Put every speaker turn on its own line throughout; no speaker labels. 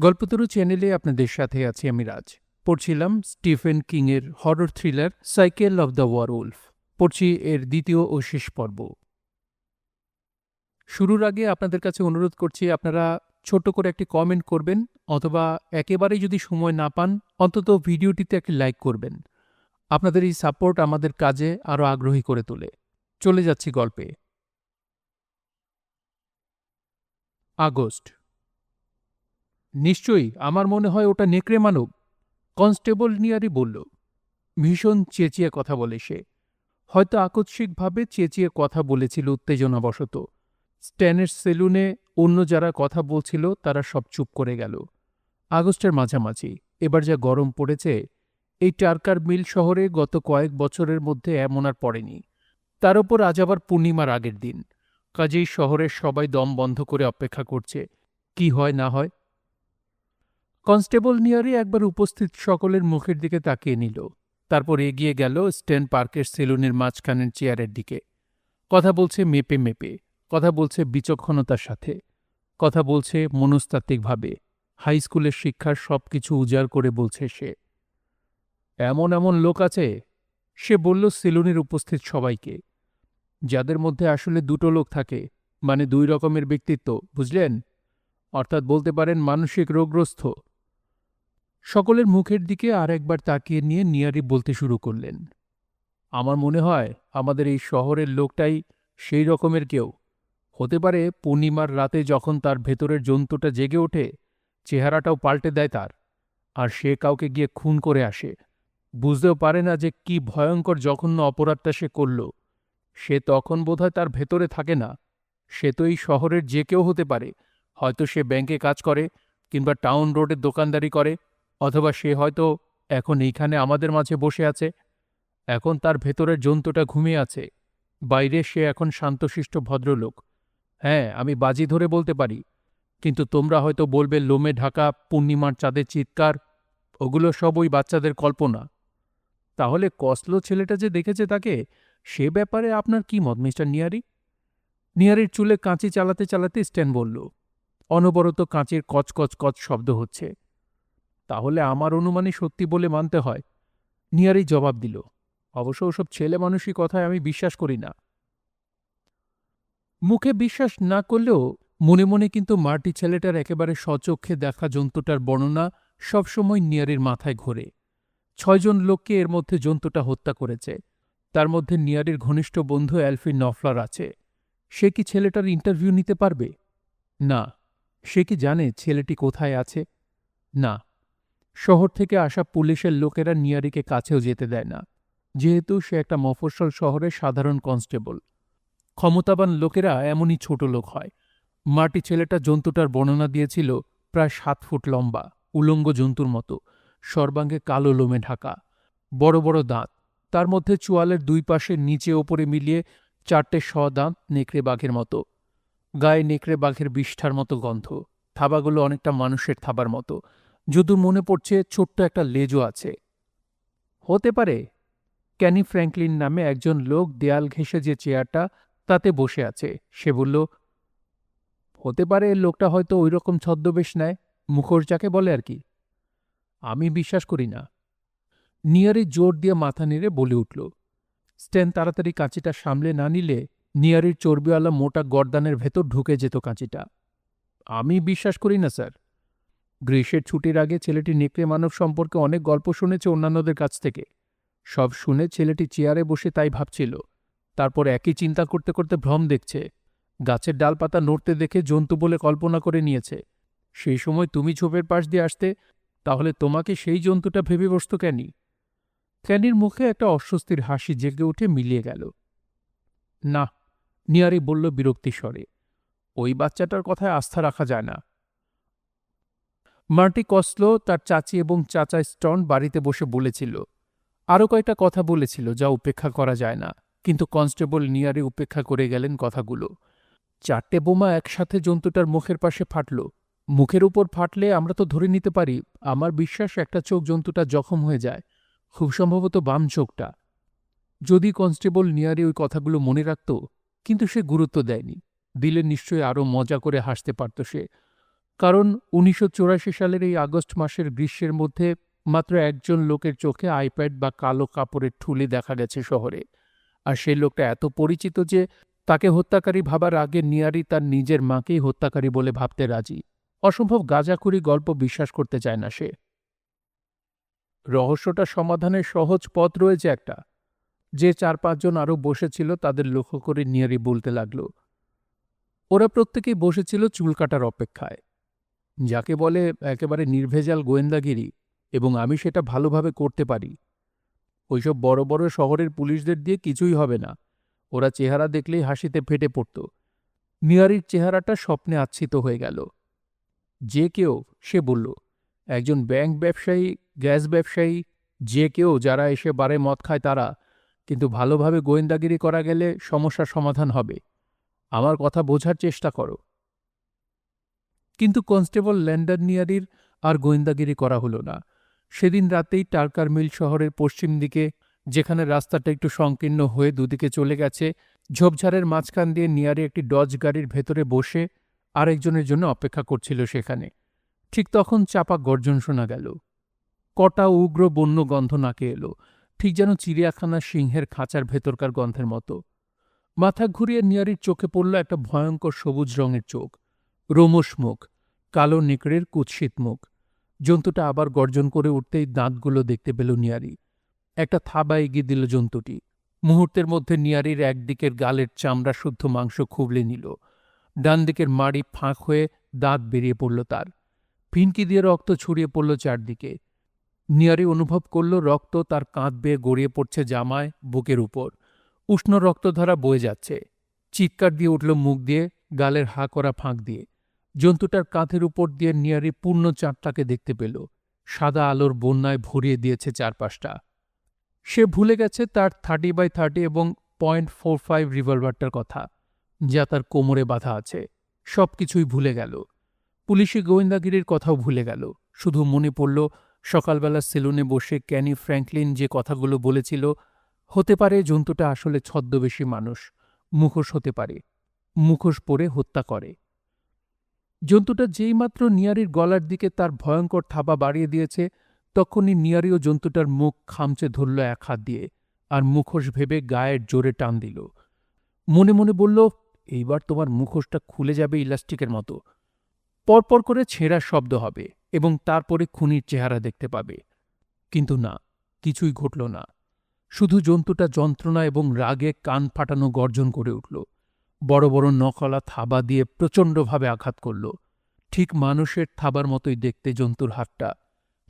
গল্পতরু চ্যানেলে আপনাদের সাথে আছি আমি রাজ। পড়ছিলাম স্টিফেন কিংয়ের horror thriller Cycle of the Werewolf. পড়ছি এর দ্বিতীয় ও শেষ পর্ব। শুরুর আগে আপনাদের কাছে অনুরোধ করছি আপনারা ছোট্ট করে একটি কমেন্ট করবেন, অথবা একেবারেই যদি সময় না পান অন্তত ভিডিওটিতে একটি লাইক করবেন। আপনাদের এই সাপোর্ট আমাদের কাজে আরও আগ্রহী করে তোলে। চলে যাচ্ছি গল্পে। আগস্ট। নিশ্চয়ই, আমার মনে হয় ওটা নেকড়ে মানব, কনস্টেবল নিয়ারি বলল। ভীষণ চেঁচিয়ে কথা বলে সে। হয়তো আকস্মিকভাবে চেঁচিয়ে কথা বলেছিল উত্তেজনাবশত। স্ট্যানের সেলুনে অন্য যারা কথা বলছিল তারা সব চুপ করে গেল। আগস্টের মাঝামাঝি, এবার যা গরম পড়েছে, এই টার্কার মিল শহরে গত কয়েক বছরের মধ্যে এমন আর পড়েনি। তার ওপর আজ আবার পূর্ণিমার আগের দিন, কাজেই শহরের সবাই দম বন্ধ করে অপেক্ষা করছে কি হয় না হয়। কনস্টেবল নিয়ারি একবার উপস্থিত সকলের মুখের দিকে তাকিয়ে নিল, তারপর এগিয়ে গেল স্টেন পার্কের সেলুনের মাঝখানের চেয়ারের দিকে। কথা বলছে মেপে মেপে, কথা বলছে বিচক্ষণতার সাথে, কথা বলছে মনস্তাত্ত্বিকভাবে। হাই স্কুলের শিক্ষার সব কিছু উজাড় করে বলছে সে। এমন এমন লোক আছে, সে বলল সেলুনের উপস্থিত সবাইকে, যাদের মধ্যে আসলে দুটো লোক থাকে, মানে দুই রকমের ব্যক্তিত্ব, বুঝলেন? অর্থাৎ বলতে পারেন মানসিক রোগগ্রস্ত। সকলের মুখের দিকে আর একবার তাকিয়ে নিয়ে নিয়ারি বলতে শুরু করলেন। আমার মনে হয় আমাদের এই শহরের লোকটাই সেই রকমের কেউ হতে পারে। পূর্ণিমার রাতে যখন তার ভেতরের জন্তুটা জেগে ওঠে, চেহারাটাও পাল্টে দেয় তার, আর সে কাউকে গিয়ে খুন করে আসে। বুঝতেও পারে না যে কি ভয়ঙ্কর জঘন্য অপরাধটা সে করল। সে তখন বোধহয় তার ভেতরে থাকে না। সে তো এই শহরের যে কেউ হতে পারে। হয়তো সে ব্যাংকে কাজ করে, কিংবা টাউন রোডে দোকানদারি করে, অথবা সে হয়তো এখন এইখানে আমাদের মাঝে বসে আছে। এখন তার ভেতরের জন্তুটা ঘুমিয়ে আছে। বাইরে সে এখন শান্তশিষ্ট ভদ্রলোক। হ্যাঁ, আমি বাজি ধরে বলতে পারি। কিন্তু তোমরা হয়তো বলবে লোমে ঢাকা পূর্ণিমার চাঁদের চিৎকার, ওগুলো সব ওই বাচ্চাদের কল্পনা। তাহলে কসলো ছেলেটা যে দেখেছে তাকে, সে ব্যাপারে আপনার কি মত, মিস্টার নিয়ারি? নিয়ারির চুলে কাঁচি চালাতে চালাতে স্ট্যান বলল। অনবরত কাঁচির কচকচ কচ শব্দ হচ্ছে। তাহলে আমার অনুমানই সত্যি বলে মানতে হয়, নিয়ারি জবাব দিল। অবশ্য ওসব ছেলে মানুষই কথায় আমি বিশ্বাস করি না। মুখে বিশ্বাস না করলেও মনে মনে কিন্তু মার্টি ছেলেটার একেবারে স্বচক্ষে দেখা জন্তুটার বর্ণনা সবসময় নিয়ারির মাথায় ঘোরে। 6 জন লোককে এর মধ্যে জন্তুটা হত্যা করেছে। তার মধ্যে নিয়ারির ঘনিষ্ঠ বন্ধু অ্যালফি নফলার আছে। সে কি ছেলেটার ইন্টারভিউ নিতে পারবে? না। সে কি জানে ছেলেটি কোথায় আছে? না। শহর থেকে আসা পুলিশের লোকেরা নিয়ারিকে কাছেও যেতে দেয় না, যেহেতু সে একটা মফস্বল শহরের সাধারণ কনস্টেবল। ক্ষমতাবান লোকেরা এমনই ছোট লোক হয়। মার্টি ছেলেটা জন্তুটার বর্ণনা দিয়েছিল প্রায় 7 ফুট লম্বা, উলঙ্গ জন্তুর মতো, সর্বাঙ্গে কালো লোমে ঢাকা, বড় বড় দাঁত, তার মধ্যে চোয়ালের দুই পাশে নিচে ওপরে মিলিয়ে 4টে দাঁত নেকড়ে বাঘের মতো, গায়ে নেকড়ে বাঘের বিষ্ঠার মতো গন্ধ, থাবাগুলো অনেকটা মানুষের থাবার মতো, যদু মনে পড়ছে ছোট্ট একটা লেজও আছে। হতে পারে ক্যানি ফ্র্যাঙ্কলিন নামে একজন লোক দেয়াল ঘেঁষে যে চেয়ারটা তাতে বসে আছে, সে বলল। হতে পারে লোকটা হয়তো ওই রকম ছদ্মবেশ নেয়, মুখোশ যাকে বলে আর কি। আমি বিশ্বাস করি না। নিয়ারি জোর দিয়ে মাথা নেড়ে বলে উঠল। স্ট্যান তাড়াতাড়ি কাঁচিটা সামলে না নিলে নিয়ারির চর্বিওয়ালা মোটা গর্দানের ভেতর ঢুকে যেত কাঁচিটা। আমি বিশ্বাস করি না, স্যার। গ্রীষ্মের ছুটির আগে ছেলেটি নেকড়ে মানব সম্পর্কে অনেক গল্প শুনেছে অন্যান্যদের কাছ থেকে। সব শুনে ছেলেটি চেয়ারে বসে তাই ভাবছিল। তারপর একই চিন্তা করতে করতে ভ্রম দেখছে। গাছের ডালপাতা নড়তে দেখে জন্তু বলে কল্পনা করে নিয়েছে। সেই সময় তুমি ঝোপের পাশ দিয়ে আসতে, তাহলে তোমাকে সেই জন্তুটা ভেবে বসত ক্যানি। ক্যানির মুখে একটা অস্বস্তির হাসি জেগে উঠে মিলিয়ে গেল। না, নিয়ারি বলল বিরক্তি স্বরে। ওই বাচ্চাটার কথায় আস্থা রাখা যায় না। মার্টি কসলো তার চাচি এবং চাচা স্টন বাড়িতে বসে বলেছিল। আরও কয়েকটা কথা বলেছিল যা উপেক্ষা করা যায় না, কিন্তু কনস্টেবল নিয়ারি উপেক্ষা করে গেলেন কথাগুলো। 4টে বোমা একসাথে জন্তুটার মুখের পাশে ফাটল। মুখের উপর ফাটলে আমরা তো ধরে নিতে পারি, আমার বিশ্বাস একটা চোখ জন্তুটা জখম হয়ে যায়, খুব সম্ভবত বাম চোখটা। যদি কনস্টেবল নিয়ারি ওই কথাগুলো মনে রাখত, কিন্তু সে গুরুত্ব দেয়নি। দিলে নিশ্চয়ই আরও মজা করে হাসতে পারত সে। কারণ ১৯৮৪ সালের এই আগস্ট মাসের গ্রীষ্মের মধ্যে মাত্র একজন লোকের চোখে আইপ্যাড বা কালো কাপড়ের ঠুলি দেখা গেছে শহরে। আর সেই লোকটা এত পরিচিত যে তাকে হত্যাকারী ভাবার আগে নিয়ারি তার নিজের মাকেই হত্যাকারী বলে ভাবতে রাজি। অসম্ভব গাঁজাখুরি গল্প বিশ্বাস করতে চায় না সে। রহস্যটা সমাধানের সহজ পথ রয়েছে একটা। যে ৪-৫ জন আরও বসেছিল তাদের লক্ষ্য করে নিয়ারি বলতে লাগল, ওরা প্রত্যেকেই বসেছিল চুল কাটার অপেক্ষায়, যাকে বলে একেবারে নির্ভেজাল গোয়েন্দাগিরি, এবং আমি সেটা ভালোভাবে করতে পারি। ওইসব বড় বড় শহরের পুলিশদের দিয়ে কিছুই হবে না। ওরা চেহারা দেখলেই হাসিতে ফেটে পড়ত। নিয়ারির চেহারাটা স্বপ্নে আচ্ছিত হয়ে গেল। যে কেউ, সে বলল, একজন ব্যাংক ব্যবসায়ী, গ্যাস ব্যবসায়ী, যে কেউ যারা এসে বারে মদ খায় তারা। কিন্তু ভালোভাবে গোয়েন্দাগিরি করা গেলে সমস্যার সমাধান হবে। আমার কথা বোঝার চেষ্টা করো। কিন্তু কনস্টেবল ল্যান্ডন নিয়ারির আর গোয়েন্দাগিরি করা হলো না। সেদিন রাতেই টার্কার মিল শহরের পশ্চিম দিকে, যেখানে রাস্তাটা একটু সংকীর্ণ হয়ে দুদিকে চলে গেছে, ঝোপঝাড়ের মাঝখান দিয়ে নিয়ারি একটি ডজ গাড়ির ভেতরে বসে আরেকজনের জন্য অপেক্ষা করছিল সেখানে। ঠিক তখন চাপা গর্জন শোনা গেল। কটা উগ্র বন্য গন্ধ নাকে এলো, ঠিক যেন চিড়িয়াখানার সিংহের খাঁচার ভেতরকার গন্ধের মতো। মাথা ঘুরিয়ে নিয়ারির চোখে পড়ল একটা ভয়ঙ্কর সবুজ রঙের চোখ, রোমশ মুখ, কালো নেকড়ের কুৎসিত মুখ। জন্তুটা আবার গর্জন করে উঠতেই দাঁতগুলো দেখতে পেল নিয়ারি। একটা থাবা এগিয়ে দিল জন্তুটি। মুহূর্তের মধ্যে নিয়ারির একদিকের গালের চামড়া শুদ্ধ মাংস খুবলে নিল। ডান দিকের মাড়ি ফাঁক হয়ে দাঁত বেরিয়ে পড়ল তার। ফিনকি দিয়ে রক্ত ছড়িয়ে পড়ল চারদিকে। নিয়ারি অনুভব করল রক্ত তার কাঁধ বেয়ে গড়িয়ে পড়ছে জামায়, বুকের উপর। উষ্ণ রক্তধারা বয়ে যাচ্ছে। চিৎকার দিয়ে উঠল মুখ দিয়ে, গালের হা করা ফাঁক দিয়ে। জন্তুটার কাঁধের উপর দিয়ে নিয়ারি পূর্ণ চাঁদটাকে দেখতে পেল। সাদা আলোর বন্যায় ভরিয়ে দিয়েছে চারপাশটা। সে ভুলে গেছে তার 30x30 এবং .45 রিভলভারটার কথা, যা তার কোমরে বাঁধা আছে। সব কিছুই ভুলে গেল। পুলিশি গোয়েন্দাগিরির কথাও ভুলে গেল। শুধু মনে পড়ল সকালবেলা সেলুনে বসে ক্যানি ফ্র্যাঙ্কলিন যে কথাগুলো বলেছিল, হতে পারে জন্তুটা আসলে ছদ্মবেশী মানুষ, মুখোশ হতে পারে, মুখোশ পরে হত্যা করে। জন্তুটা যেইমাত্র নিয়ারির গলার দিকে তার ভয়ঙ্কর থাবা বাড়িয়ে দিয়েছে, তখনই নিয়ারিও জন্তুটার মুখ খামচে ধরল এক হাত দিয়ে, আর মুখোশ ভেবে গায়ের জোরে টান দিল। মনে মনে বলল, এইবার তোমার মুখোশটা খুলে যাবে ইলাস্টিকের মতো। পরপর করে ছেঁড়ার শব্দ হবে এবং তারপরে খুনির চেহারা দেখতে পাবে। কিন্তু না, কিছুই ঘটল না। শুধু জন্তুটা যন্ত্রণা এবং রাগে কান ফাটানো গর্জন করে উঠল। বড় বড় নখলা থাবা দিয়ে প্রচণ্ডভাবে আঘাত করল। ঠিক মানুষের থাবার মতোই দেখতে জন্তুর হাতটা।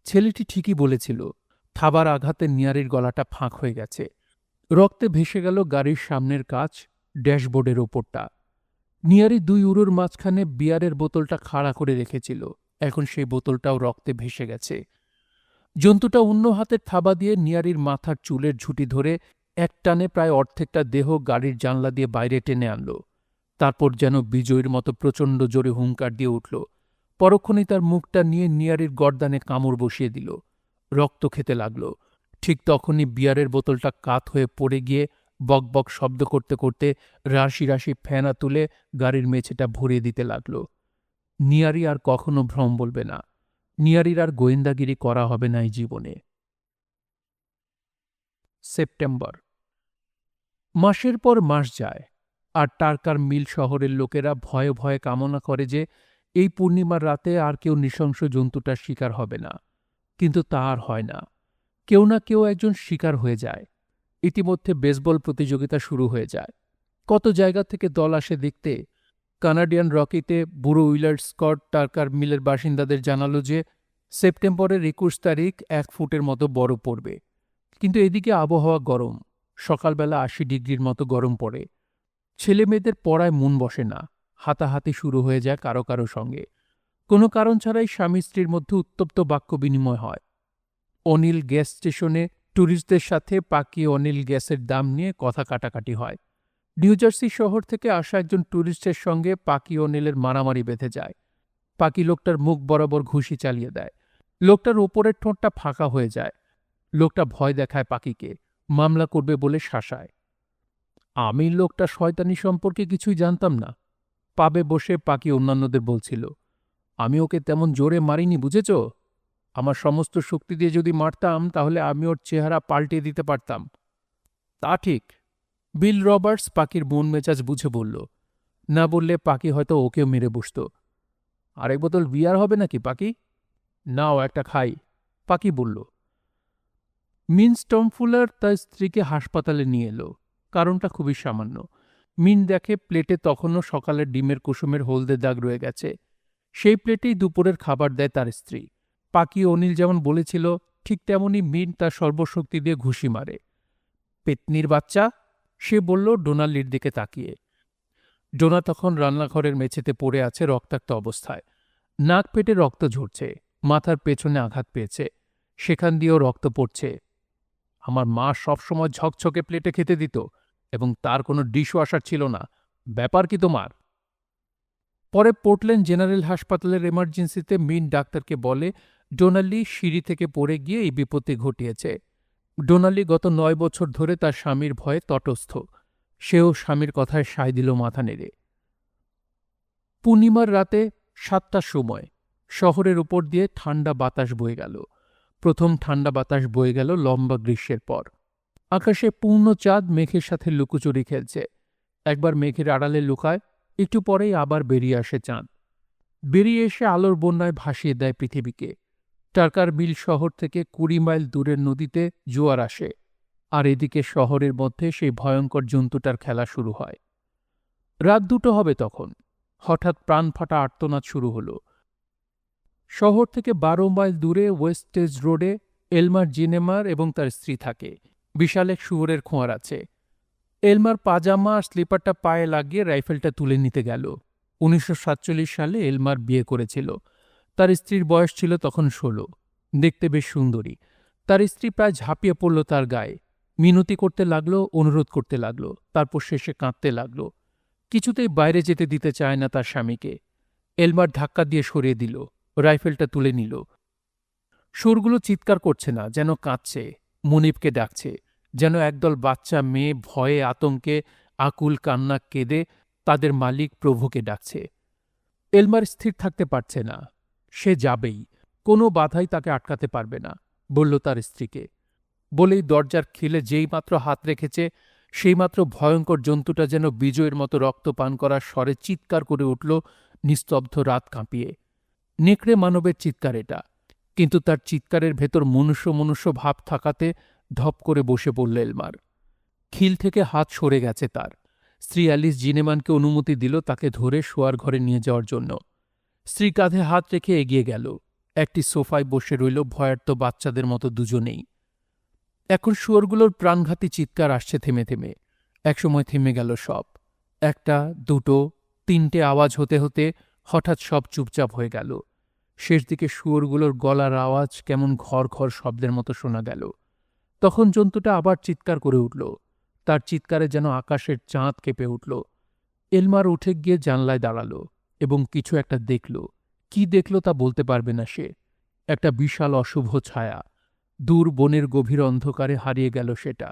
ছেলেটি ঠিকই বলেছিল, থাবার আঘাতে নিয়ারির গলাটা ফাঁক হয়ে গেছে। রক্তে ভেসে গেল গাড়ির সামনের কাচ, ড্যাশবোর্ডের ওপরটা। নিয়ারি 2 উরুর মাঝখানে বিয়ারের বোতলটা খাড়া করে রেখেছিল। এখন সেই বোতলটাও রক্তে ভেসে গেছে। জন্তুটা অন্য হাতের থাবা দিয়ে নিয়ারির মাথার চুলের ঝুঁটি ধরে একটানে প্রায় অর্ধেকটা দেহ গাড়ির জানলা দিয়ে বাইরে টেনে আনল। তারপর যেন বিজয়ীর মতো প্রচণ্ড জোরে হুঙ্কার দিয়ে উঠল। পরক্ষণেই তার মুখটা নিয়ে নিয়ারির গর্দানে কামড় বসিয়ে দিল। রক্ত খেতে লাগল। ঠিক তখনই বিয়ারের বোতলটা কাত হয়ে পড়ে গিয়ে বকবক শব্দ করতে করতে রাশি রাশি ফেনা তুলে গাড়ির মেঝেটা ভরিয়ে দিতে লাগল। নিয়ারি আর কখনো ভ্রম বলবে না। নিয়ারির আর গোয়েন্দাগিরি করা হবে না এই জীবনে। সেপ্টেম্বর। মাসের পর মাস যায়, আর টার্কার মিল শহরের লোকেরা ভয়ে ভয়ে কামনা করে যে এই পূর্ণিমার রাতে আর কেউ নৃশংস জন্তুটার শিকার হবে না। কিন্তু তা আর হয় না। কেউ না কেউ একজন শিকার হয়ে যায়। ইতিমধ্যে বেসবল প্রতিযোগিতা শুরু হয়ে যায়। কত জায়গা থেকে দল আসে দেখতে। কানাডিয়ান রকিতে বুড়ো উইলার্ড স্কট টার্কার মিলের বাসিন্দাদের জানালো যে সেপ্টেম্বরের 21 তারিখ 1 ফুটের মতো বরফ পড়বে। কিন্তু এদিকে আবহাওয়া গরম। সকালবেলা 80 ডিগ্রির মতো গরম পড়ে। ছেলেমেয়েদের পড়ায় মন বসে না। হাতাহাতি শুরু হয়ে যায় কারো কারো সঙ্গে। কোনো কারণ ছাড়াই স্বামী স্ত্রীর মধ্যে উত্তপ্ত বাক্য বিনিময় হয়। অনিল গ্যাস স্টেশনে ট্যুরিস্টদের সাথে পাকি অনিল গ্যাসের দাম নিয়ে কথা কাটাকাটি হয়। নিউজার্সি শহর থেকে আসা একজন ট্যুরিস্টের সঙ্গে পাকি অনিলের মারামারি বেঁধে যায়। পাকি লোকটার মুখ বরাবর ঘুষি চালিয়ে দেয়। লোকটার ওপরের ঠোঁটটা ফাঁকা হয়ে যায়। লোকটা ভয় দেখায় পাকিকে, মামলা করবে বলে শাসায়। আমি লোকটা শয়তানি সম্পর্কে কিছুই জানতাম না। পাবে বসে পাকি অন্যান্যদের বলছিল, আমি ওকে তেমন জোরে মারিনি, বুঝেছ? আমার সমস্ত শক্তি দিয়ে যদি মারতাম তাহলে আমি ওর চেহারা পাল্টে দিতে পারতাম। তা ঠিক। বিল রবার্টস পাখির মন মেজাজ বুঝে বলল। না বললে পাখি হয়তো ওকেও মেরে বসত। আরেক বোতল বিয়ার হবে নাকি পাখি? নাও একটা খাই, পাখি বলল। মিন স্টর্মফুলার তার স্ত্রীকে হাসপাতালে নিয়ে এলো। কারণটা খুবই সামান্য। মিন দেখে প্লেটে তখনও সকালের ডিমের কুসুমের হলদে দাগ রয়ে গেছে। সেই প্লেটেই দুপুরের খাবার দেয় তার স্ত্রী। পাখি অনিল যেমন বলেছিল ঠিক তেমনই মিন তার সর্বশক্তি দিয়ে ঘুষি মারে। পেতনির বাচ্চা, সে বলল ডোনাল্ডির দিকে তাকিয়ে। ডোনা তখন রান্নাঘরের মেঝেতে পড়ে আছে রক্তাক্ত অবস্থায়। নাক পেটে রক্ত ঝরছে, মাথার পেছনে আঘাত পেয়েছে, সেখান দিয়েও রক্ত পড়ছে। আমার মা সবসময় ঝকঝকে প্লেটে খেতে দিত এবং তার কোনো ডিশওয়াশার ছিল না। ব্যাপার কি তোমার? পরে পোর্টল্যান্ড জেনারেল হাসপাতালের এমার্জেন্সিতে মিন ডাক্তারকে বলে ডোনাল্ডি সিঁড়ি থেকে পড়ে গিয়ে এই বিপত্তি ঘটিয়েছে। ডোনাল্ডি গত ৯ বছর ধরে তার স্বামীর ভয়ে তটস্থ। সেও স্বামীর কথায় সায় দিল মাথা নেড়ে। পূর্ণিমার রাতে ৭টার সময় শহরের উপর দিয়ে ঠান্ডা বাতাস বয়ে গেল। প্রথম ঠান্ডা বাতাস বয়ে গেল লম্বা গ্রীষ্মের পর। আকাশে পূর্ণ চাঁদ মেঘের সাথে লুকোচুরি খেলছে। একবার মেঘের আড়ালে লুকায়, একটু পরেই আবার বেরিয়ে আসে চাঁদ। বেরিয়ে এসে আলোর বন্যায় ভাসিয়ে দেয় পৃথিবীকে। টার্কার মিল শহর থেকে ২০ মাইল দূরের নদীতে জোয়ার আসে, আর এদিকে শহরের মধ্যে সেই ভয়ঙ্কর জন্তুটার খেলা শুরু হয়। রাত ২টো হবে তখন। হঠাৎ প্রাণফাটা আর্তনাদ শুরু হল। শহর থেকে ১২ মাইল দূরে ওয়েস্টেজ রোডে এলমার জিনেমার এবং তার স্ত্রী থাকে। বিশাল এক শুয়োরের খোঁয়ার আছে। এলমার পাজামা আর স্লিপারটা পায়ে লাগিয়ে রাইফেলটা তুলে নিতে গেল। ১৯৪৭ সালে এলমার বিয়ে করেছিল। তার স্ত্রীর বয়স ছিল তখন ১৬। দেখতে বেশ সুন্দরী। তার স্ত্রী প্রায় ঝাঁপিয়ে পড়ল তার গায়ে। মিনতি করতে লাগল, অনুরোধ করতে লাগল, তারপর শেষে কাঁদতে লাগল। কিছুতেই বাইরে যেতে দিতে চায় না তার স্বামীকে। এলমার ধাক্কা দিয়ে সরিয়ে দিল, রাইফেলটা তুলে নিল। সুরগুলো চিৎকার করছে না, যেন কাঁদছে, মুনিবকে ডাকছে, যেন একদল বাচ্চা মেয়ে ভয়ে আতঙ্কে আকুল কান্না কেঁদে তাদের মালিক প্রভুকে ডাকছে। এলমার স্থির থাকতে পারছে না। সে যাবেই, কোনো বাধাই তাকে আটকাতে পারবে না, বলল তার স্ত্রীকে। বলেই দরজার খিলে যেইমাত্র হাত রেখেছে সেইমাত্র ভয়ঙ্কর জন্তুটা যেন বিজয়ের মতো রক্ত পান করার স্বরে চিৎকার করে উঠল নিস্তব্ধ রাত কাঁপিয়ে। নেকড়ে মানবের চিৎকার এটা, কিন্তু তার চিৎকারের ভেতর মনুষ্য মনুষ্য ভাব থাকাতে ধপ করে বসে পড়ল এলমার। খিল থেকে হাত সরে গেছে তার। স্ত্রী অ্যালিস জিনেমানকে অনুমতি দিল তাকে ধরে শোয়ার ঘরে নিয়ে যাওয়ার জন্য। স্ত্রী কাঁধে হাত রেখে এগিয়ে গেল। একটি সোফায় বসে রইল ভয়ার্ত বাচ্চাদের মতো দুজনেই। এখন শুয়োরগুলোর প্রাণঘাতী চিৎকার আসছে থেমে থেমে। একসময় থেমে গেল সব। একটা, দুটো, তিনটে আওয়াজ হতে হতে হঠাৎ সব চুপচাপ হয়ে গেল। শেষ দিকে শুয়োরগুলোর গলার আওয়াজ কেমন ঘর ঘর শব্দের মতো শোনা গেল। তখন জন্তুটা আবার চিৎকার করে উঠল। তার চিৎকারে যেন আকাশের চাঁদ কেঁপে উঠল। এলমার উঠে গিয়ে জানলায় দাঁড়াল এবং কিছু একটা দেখল। কি দেখল তা বলতে পারবে না সে। একটা বিশাল অশুভ ছায়া। দূর বনের গভীর অন্ধকারে হারিয়ে গেল সেটা।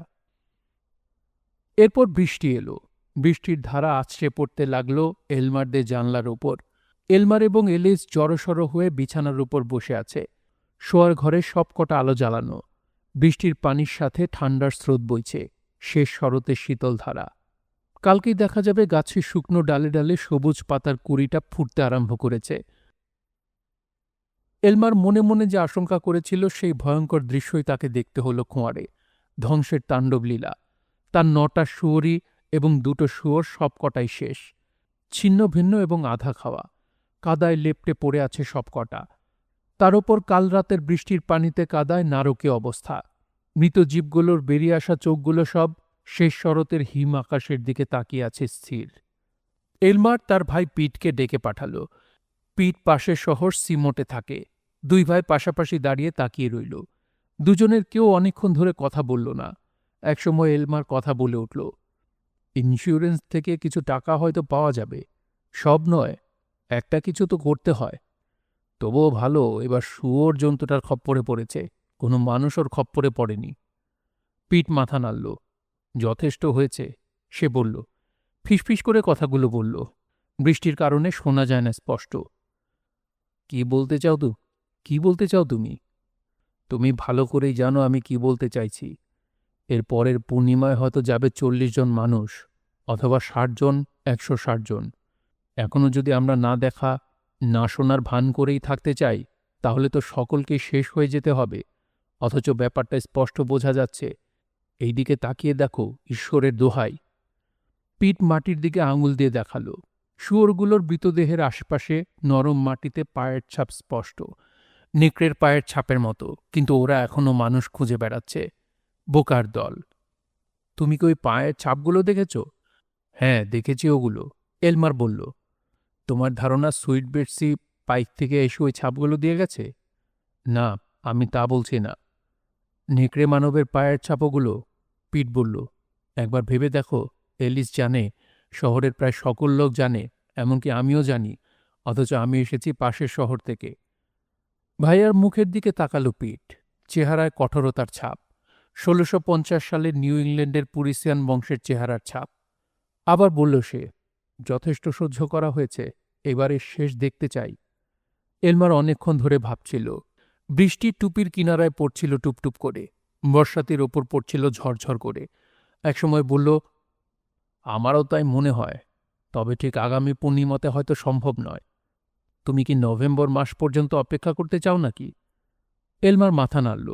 এরপর বৃষ্টি এলো। বৃষ্টির ধারা আছড়ে পড়তে লাগল এলমারদের জানলার ওপর। এলমার এবং এলিস জড়সড় হয়ে বিছানার উপর বসে আছে। শোয়ার ঘরে সবকটা আলো জ্বালানো। বৃষ্টির পানির সাথে ঠান্ডার স্রোত বইছে, শেষ শরতের শীতল ধারা। কালকেই দেখা যাবে গাছের শুকনো ডালে ডালে সবুজ পাতার কুঁড়িটা ফুটতে আরম্ভ করেছে। এলমার মনে মনে যে আশঙ্কা করেছিল সেই ভয়ঙ্কর দৃশ্যই তাকে দেখতে হল খোঁয়ারে। ধ্বংসের তাণ্ডবলীলা। তার ৯টা শুয়োরই এবং ২টো শুয়োর সবকটাই শেষ। ছিন্ন ভিন্ন এবং আধা খাওয়া। কাদায় লেপ্টে পড়ে আছে সবকটা। তার ওপর কাল রাতের বৃষ্টির পানিতে কাদায় নারকীয় অবস্থা। মৃত জীবগুলোর বেরিয়ে আসা চোখগুলো সব শেষ শরতের হিম আকাশের দিকে তাকিয়ে আছে স্থির। এলমার তার ভাই পিটকে ডেকে পাঠাল। পিট পাশের শহর সিমোটে থাকে। দুই ভাই পাশাপাশি দাঁড়িয়ে তাকিয়ে রইল। দুজনের কেউ অনেকক্ষণ ধরে কথা বলল না। একসময় এলমার কথা বলে উঠল, ইন্স্যুরেন্স থেকে কিছু টাকা হয়তো পাওয়া যাবে। সব নয়, একটা কিছু তো করতে হয়। তবুও ভালো এবার শুয়োর জন্তুটার খপ্পরে পড়েছে, কোনো মানুষ ওর খপ্পরে পড়েনি। পিট মাথা নাড়ল। যথেষ্ট হয়েছে, সে বলল। ফিসফিস করে কথাগুলো বলল। বৃষ্টির কারণে শোনা যায় না স্পষ্ট। কি বলতে চাও কি বলতে চাও তুমি? তুমি ভালো করেই জানো আমি কি বলতে চাইছি। এর পরের পূর্ণিমায় হয়তো যাবে 40 জন মানুষ, অথবা 60 জন, 160 জন। এখনো যদি আমরা না দেখা, না শোনার ভান করেই থাকতে চাই, তাহলে তো সকলকেই শেষ হয়ে যেতে হবে। অথচ ব্যাপারটা স্পষ্ট বোঝা যাচ্ছে। এই দিকে তাকিয়ে দেখো, ঈশ্বরের দোহাই। পিট মাটির দিকে আঙুল দিয়ে দেখালো। শুয়োরগুলোর মৃতদেহের আশপাশে নরম মাটিতে পায়ের ছাপ স্পষ্ট, নেকড়ের পায়ের ছাপের মতো, কিন্তু ওরা এখনো মানুষ খুঁজে বেড়াচ্ছে। বোকার দল। তুমি কি ওই পায়ের ছাপগুলো দেখেছ? হ্যাঁ, দেখেছি ওগুলো, এলমার বলল। তোমার ধারণা সুইট বেটসি পাইক থেকে এসে ওই ছাপগুলো দিয়ে গেছে? না, আমি তা বলছি না। নেকড়ে মানবের পায়ের ছাপগুলো, পিট বলল। একবার ভেবে দেখো, এলিস জানে, শহরের প্রায় সকল লোক জানে, এমনকি আমিও জানি, অথচ আমি এসেছি পাশের শহর থেকে। ভাইয়ার মুখের দিকে তাকালো পিট। চেহারায় কঠোরতার ছাপ, ১৬৫০ সালের নিউ ইংল্যান্ডের পুরিসিয়ান বংশের চেহারার ছাপ। আবার বলল সে, যথেষ্ট সহ্য করা হয়েছে, এবারে শেষ দেখতে চাই। এলমার অনেকক্ষণ ধরে ভাবছিল। বৃষ্টি টুপির কিনারায় পড়ছিল টুপটুপ করে, বর্ষাতির ওপর পড়ছিল ঝরঝর করে। একসময় বলল, আমারও তাই মনে হয়, তবে ঠিক আগামী পূর্ণিমাতে হয়তো সম্ভব নয়। তুমি কি নভেম্বর মাস পর্যন্ত অপেক্ষা করতে চাও নাকি? এলমার মাথা নাড়ল।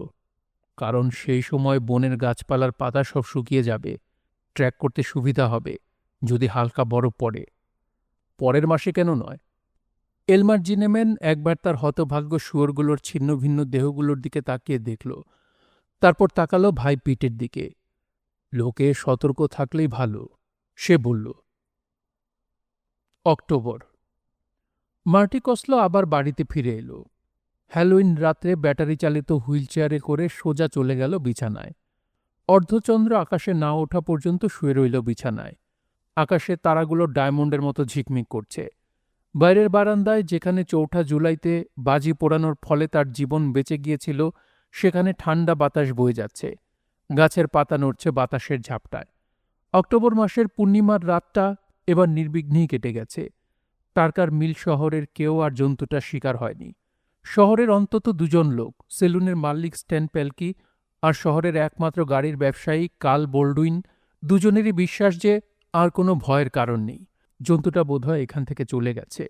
কারণ সেই সময় বনের গাছপালার পাতা সব শুকিয়ে যাবে, ট্র্যাক করতে সুবিধা হবে, যদি হালকা বরফ পড়ে। পরের মাসে কেন নয়? এলমার জিনেম্যান একবার তার হতভাগ্য শুয়োরগুলোর ছিন্ন ভিন্ন দেহগুলোর দিকে তাকিয়ে দেখল। তারপর তাকালো ভাই পিটের দিকে। লোকে সতর্ক থাকলেই ভালো, সে বলল। অক্টোবর। মার্টি কসলো আবার বাড়িতে ফিরে এলো। হ্যালোইন রাত্রে ব্যাটারি চালিত হুইল চেয়ারে করে সোজা চলে গেল বিছানায়। অর্ধচন্দ্র আকাশে না ওঠা পর্যন্ত শুয়ে রইল বিছানায়। আকাশে তারাগুলো ডায়মন্ডের মতো ঝিকমিক করছে। বাইরের বারান্দায়, যেখানে ৪ঠা জুলাইতে বাজি পোড়ানোর ফলে তার জীবন বেঁচে গিয়েছিল, সেখানে ঠান্ডা বাতাস বয়ে যাচ্ছে। গাছের পাতা নড়ছে বাতাসের ঝাপটায়। অক্টোবর মাসের পূর্ণিমার রাতটা এবার নির্বিঘ্নেই কেটে গেছে। টার্কার মিল শহরের কেউ আর জন্তুটার শিকার হয়নি। শহরের অন্তত ২জন লোক, সেলুনের মালিক স্ট্যান পেলকি আর শহরের একমাত্র গাড়ির ব্যবসায়ী কার্ল বোল্ডুইন, দুজনেরই বিশ্বাস যে আর কোনো ভয়ের কারণ নেই। জন্তুটা বোধহয় এখান থেকে চলে গেছে।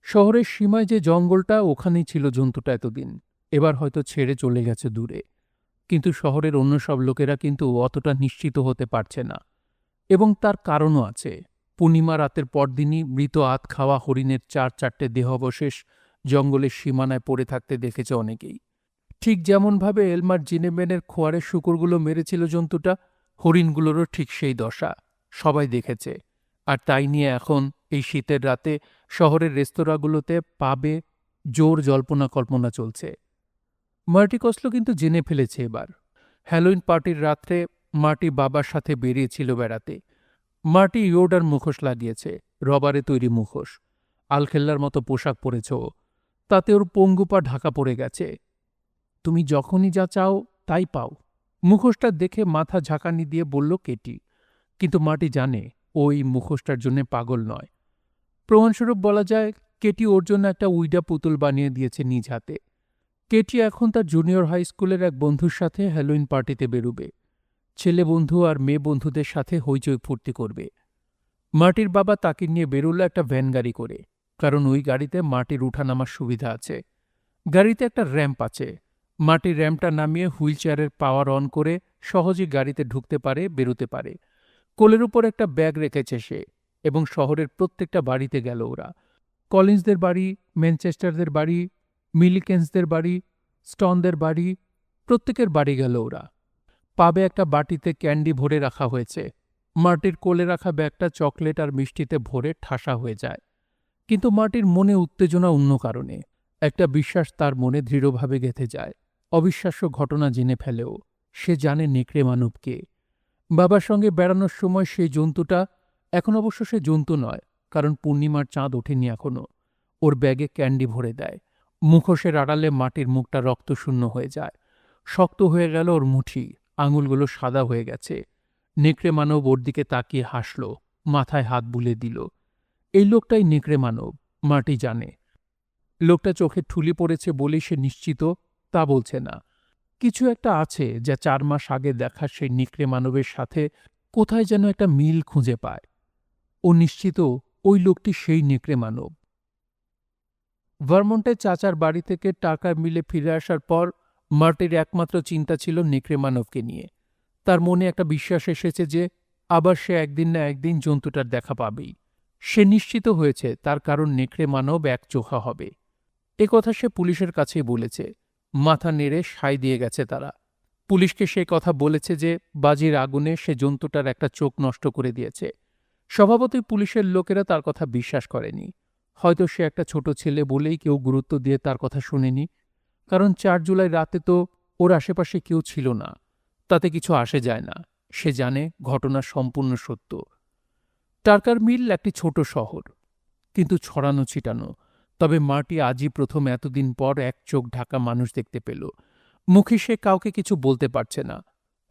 শহরের সীমায় যে জঙ্গলটা, ওখানেই ছিল জন্তুটা এতদিন। এবার হয়তো ছেড়ে চলে গেছে দূরে। কিন্তু শহরের অন্য সব লোকেরা কিন্তু অতটা নিশ্চিত হতে পারছে না। এবং তার কারণও আছে। পূর্ণিমা রাতের পরদিনই মৃত আত খাওয়া হরিণের ৪-৪টে দেহাবশেষ জঙ্গলের সীমানায় পড়ে থাকতে দেখেছে অনেকেই। ঠিক যেমনভাবে এলমার জিনেম্যানের খোয়ারের শূকরগুলো মেরেছিল জন্তুটা, হরিণগুলোরও ঠিক সেই দশা। সবাই দেখেছে। আর তাই নিয়ে এখন এই শীতের রাতে শহরের রেস্তোরাঁগুলোতে পাবে জোর জল্পনা কল্পনা চলছে। মার্টি কসলো কিন্তু জেনে ফেলেছে এবার। হ্যালোইন পার্টির রাত্রে মার্টি বাবার সাথে বেরিয়েছিল বেড়াতে। মার্টি ইয়োডার মুখোশ লাগিয়েছে, রবারে তৈরি মুখোশ। আলখেল্লার মতো পোশাক পরেছ ও, তাতে ওর পঙ্গু পা ঢাকা পড়ে গেছে। তুমি যখনই যা চাও তাই পাও, মুখোশটা দেখে মাথা ঝাঁকানি দিয়ে বলল কেটি। কিন্তু মার্টি জানে ও এই মুখোশটার জন্য পাগল নয়। প্রমাণস্বরূপ বলা যায়, কেটি ওর জন্য একটা উইডা পুতুল বানিয়ে দিয়েছে নিজ হাতে। কেটি এখন তার জুনিয়র হাই স্কুলের এক বন্ধুর সাথে হ্যালোইন পার্টিতে বেরুবে। ছেলে বন্ধু আর মেয়ে বন্ধুদের সাথে হইচই ফুর্তি করবে। মার্টির বাবা তাকে নিয়ে বেরুল একটা ভ্যান গাড়ি করে, কারণ ওই গাড়িতে মাটির উঠানামার সুবিধা আছে। গাড়িতে একটা র্যাম্প আছে। মাটির র্যাম্পটা নামিয়ে হুইল চেয়ারের পাওয়ার অন করে সহজেই গাড়িতে ঢুকতে পারে, বেরোতে পারে। কোলের উপর একটা ব্যাগ রেখেছে সে, এবং শহরের প্রত্যেকটা বাড়িতে গেল ওরা। কলিন্সদের বাড়ি, ম্যানচেস্টারদের বাড়ি, মিলিকেন্সদের বাড়ি, স্টনদের বাড়ি, প্রত্যেকের বাড়ি গেল ওরা। পাবে একটা বাটিতে ক্যান্ডি ভরে রাখা হয়েছে। মার্টির কোলে রাখা ব্যাগটা চকলেট আর মিষ্টিতে ভরে ঠাসা হয়ে যায়। কিন্তু মার্টির মনে উত্তেজনা অন্য কারণে। একটা বিশ্বাস তার মনে দৃঢ়ভাবে গেঁথে যায়। অবিশ্বাস্য ঘটনা জেনে ফেলেও সে জানে নেকড়ে মানব কে। বাবার সঙ্গে বেড়ানোর সময় সেই জন্তুটা, এখন অবশ্য সে জন্তু নয়, কারণ পূর্ণিমার চাঁদ ওঠেনি এখনো, ওর ব্যাগে ক্যান্ডি ভরে দেয়। মুখোশের আড়ালে মাটির মুখটা রক্তশূন্য হয়ে যায়। শক্ত হয়ে গেল ওর মুঠি, আঙুলগুলো সাদা হয়ে গেছে। নেকড়ে মানব ওর দিকে তাকিয়ে হাসল, মাথায় হাত বুলে দিল। এই লোকটাই নেকড়ে মানব, মাটি জানে। লোকটা চোখে ঠুলি পড়েছে বলেই সে নিশ্চিত তা বলছে না। কিছু একটা আছে যা 4 মাস আগে দেখা সেই নেকড়ে মানবের সাথে কোথায় যেন একটা মিল খুঁজে পায়। ও নিশ্চিত ওই লোকটি সেই নেকড়ে মানব। ভারমন্টে চাচার বাড়ি থেকে টাকা মিলে ফিরে আসার পর মার্টির একমাত্র চিন্তা ছিল নেকড়ে মানবকে নিয়ে। তার মনে একটা বিশ্বাস এসেছে যে আবার সে একদিন না একদিন জন্তুটার দেখা পাবেই। সে নিশ্চিত হয়েছে তার কারণ নেকড়ে মানব একচোখা হবে। এ কথা সে পুলিশের কাছেই বলেছে। মাথা নেড়ে সায় দিয়ে গেছে তারা। পুলিশকে সে কথা বলেছে যে বাজির আগুনে সে জন্তুটার একটা চোখ নষ্ট করে দিয়েছে। স্বভাবতই পুলিশের লোকেরা তার কথা বিশ্বাস করেনি। হয়তো সে একটা ছোট ছেলে বলেই কেউ গুরুত্ব দিয়ে তার কথা শুনেনি। কারণ 4 জুলাই রাতে তো ওর আশেপাশে কেউ ছিল না। তাতে কিছু আসে যায় না। সে জানে ঘটনা সম্পূর্ণ সত্য। টার্কার মিল একটি ছোট শহর, কিন্তু ছড়ানো ছিটানো। তবে মাটি আজই প্রথম এতদিন পর এক চোখ ঢাকা মানুষ দেখতে পেল। মুখে সে কাউকে কিছু বলতে পারছে না।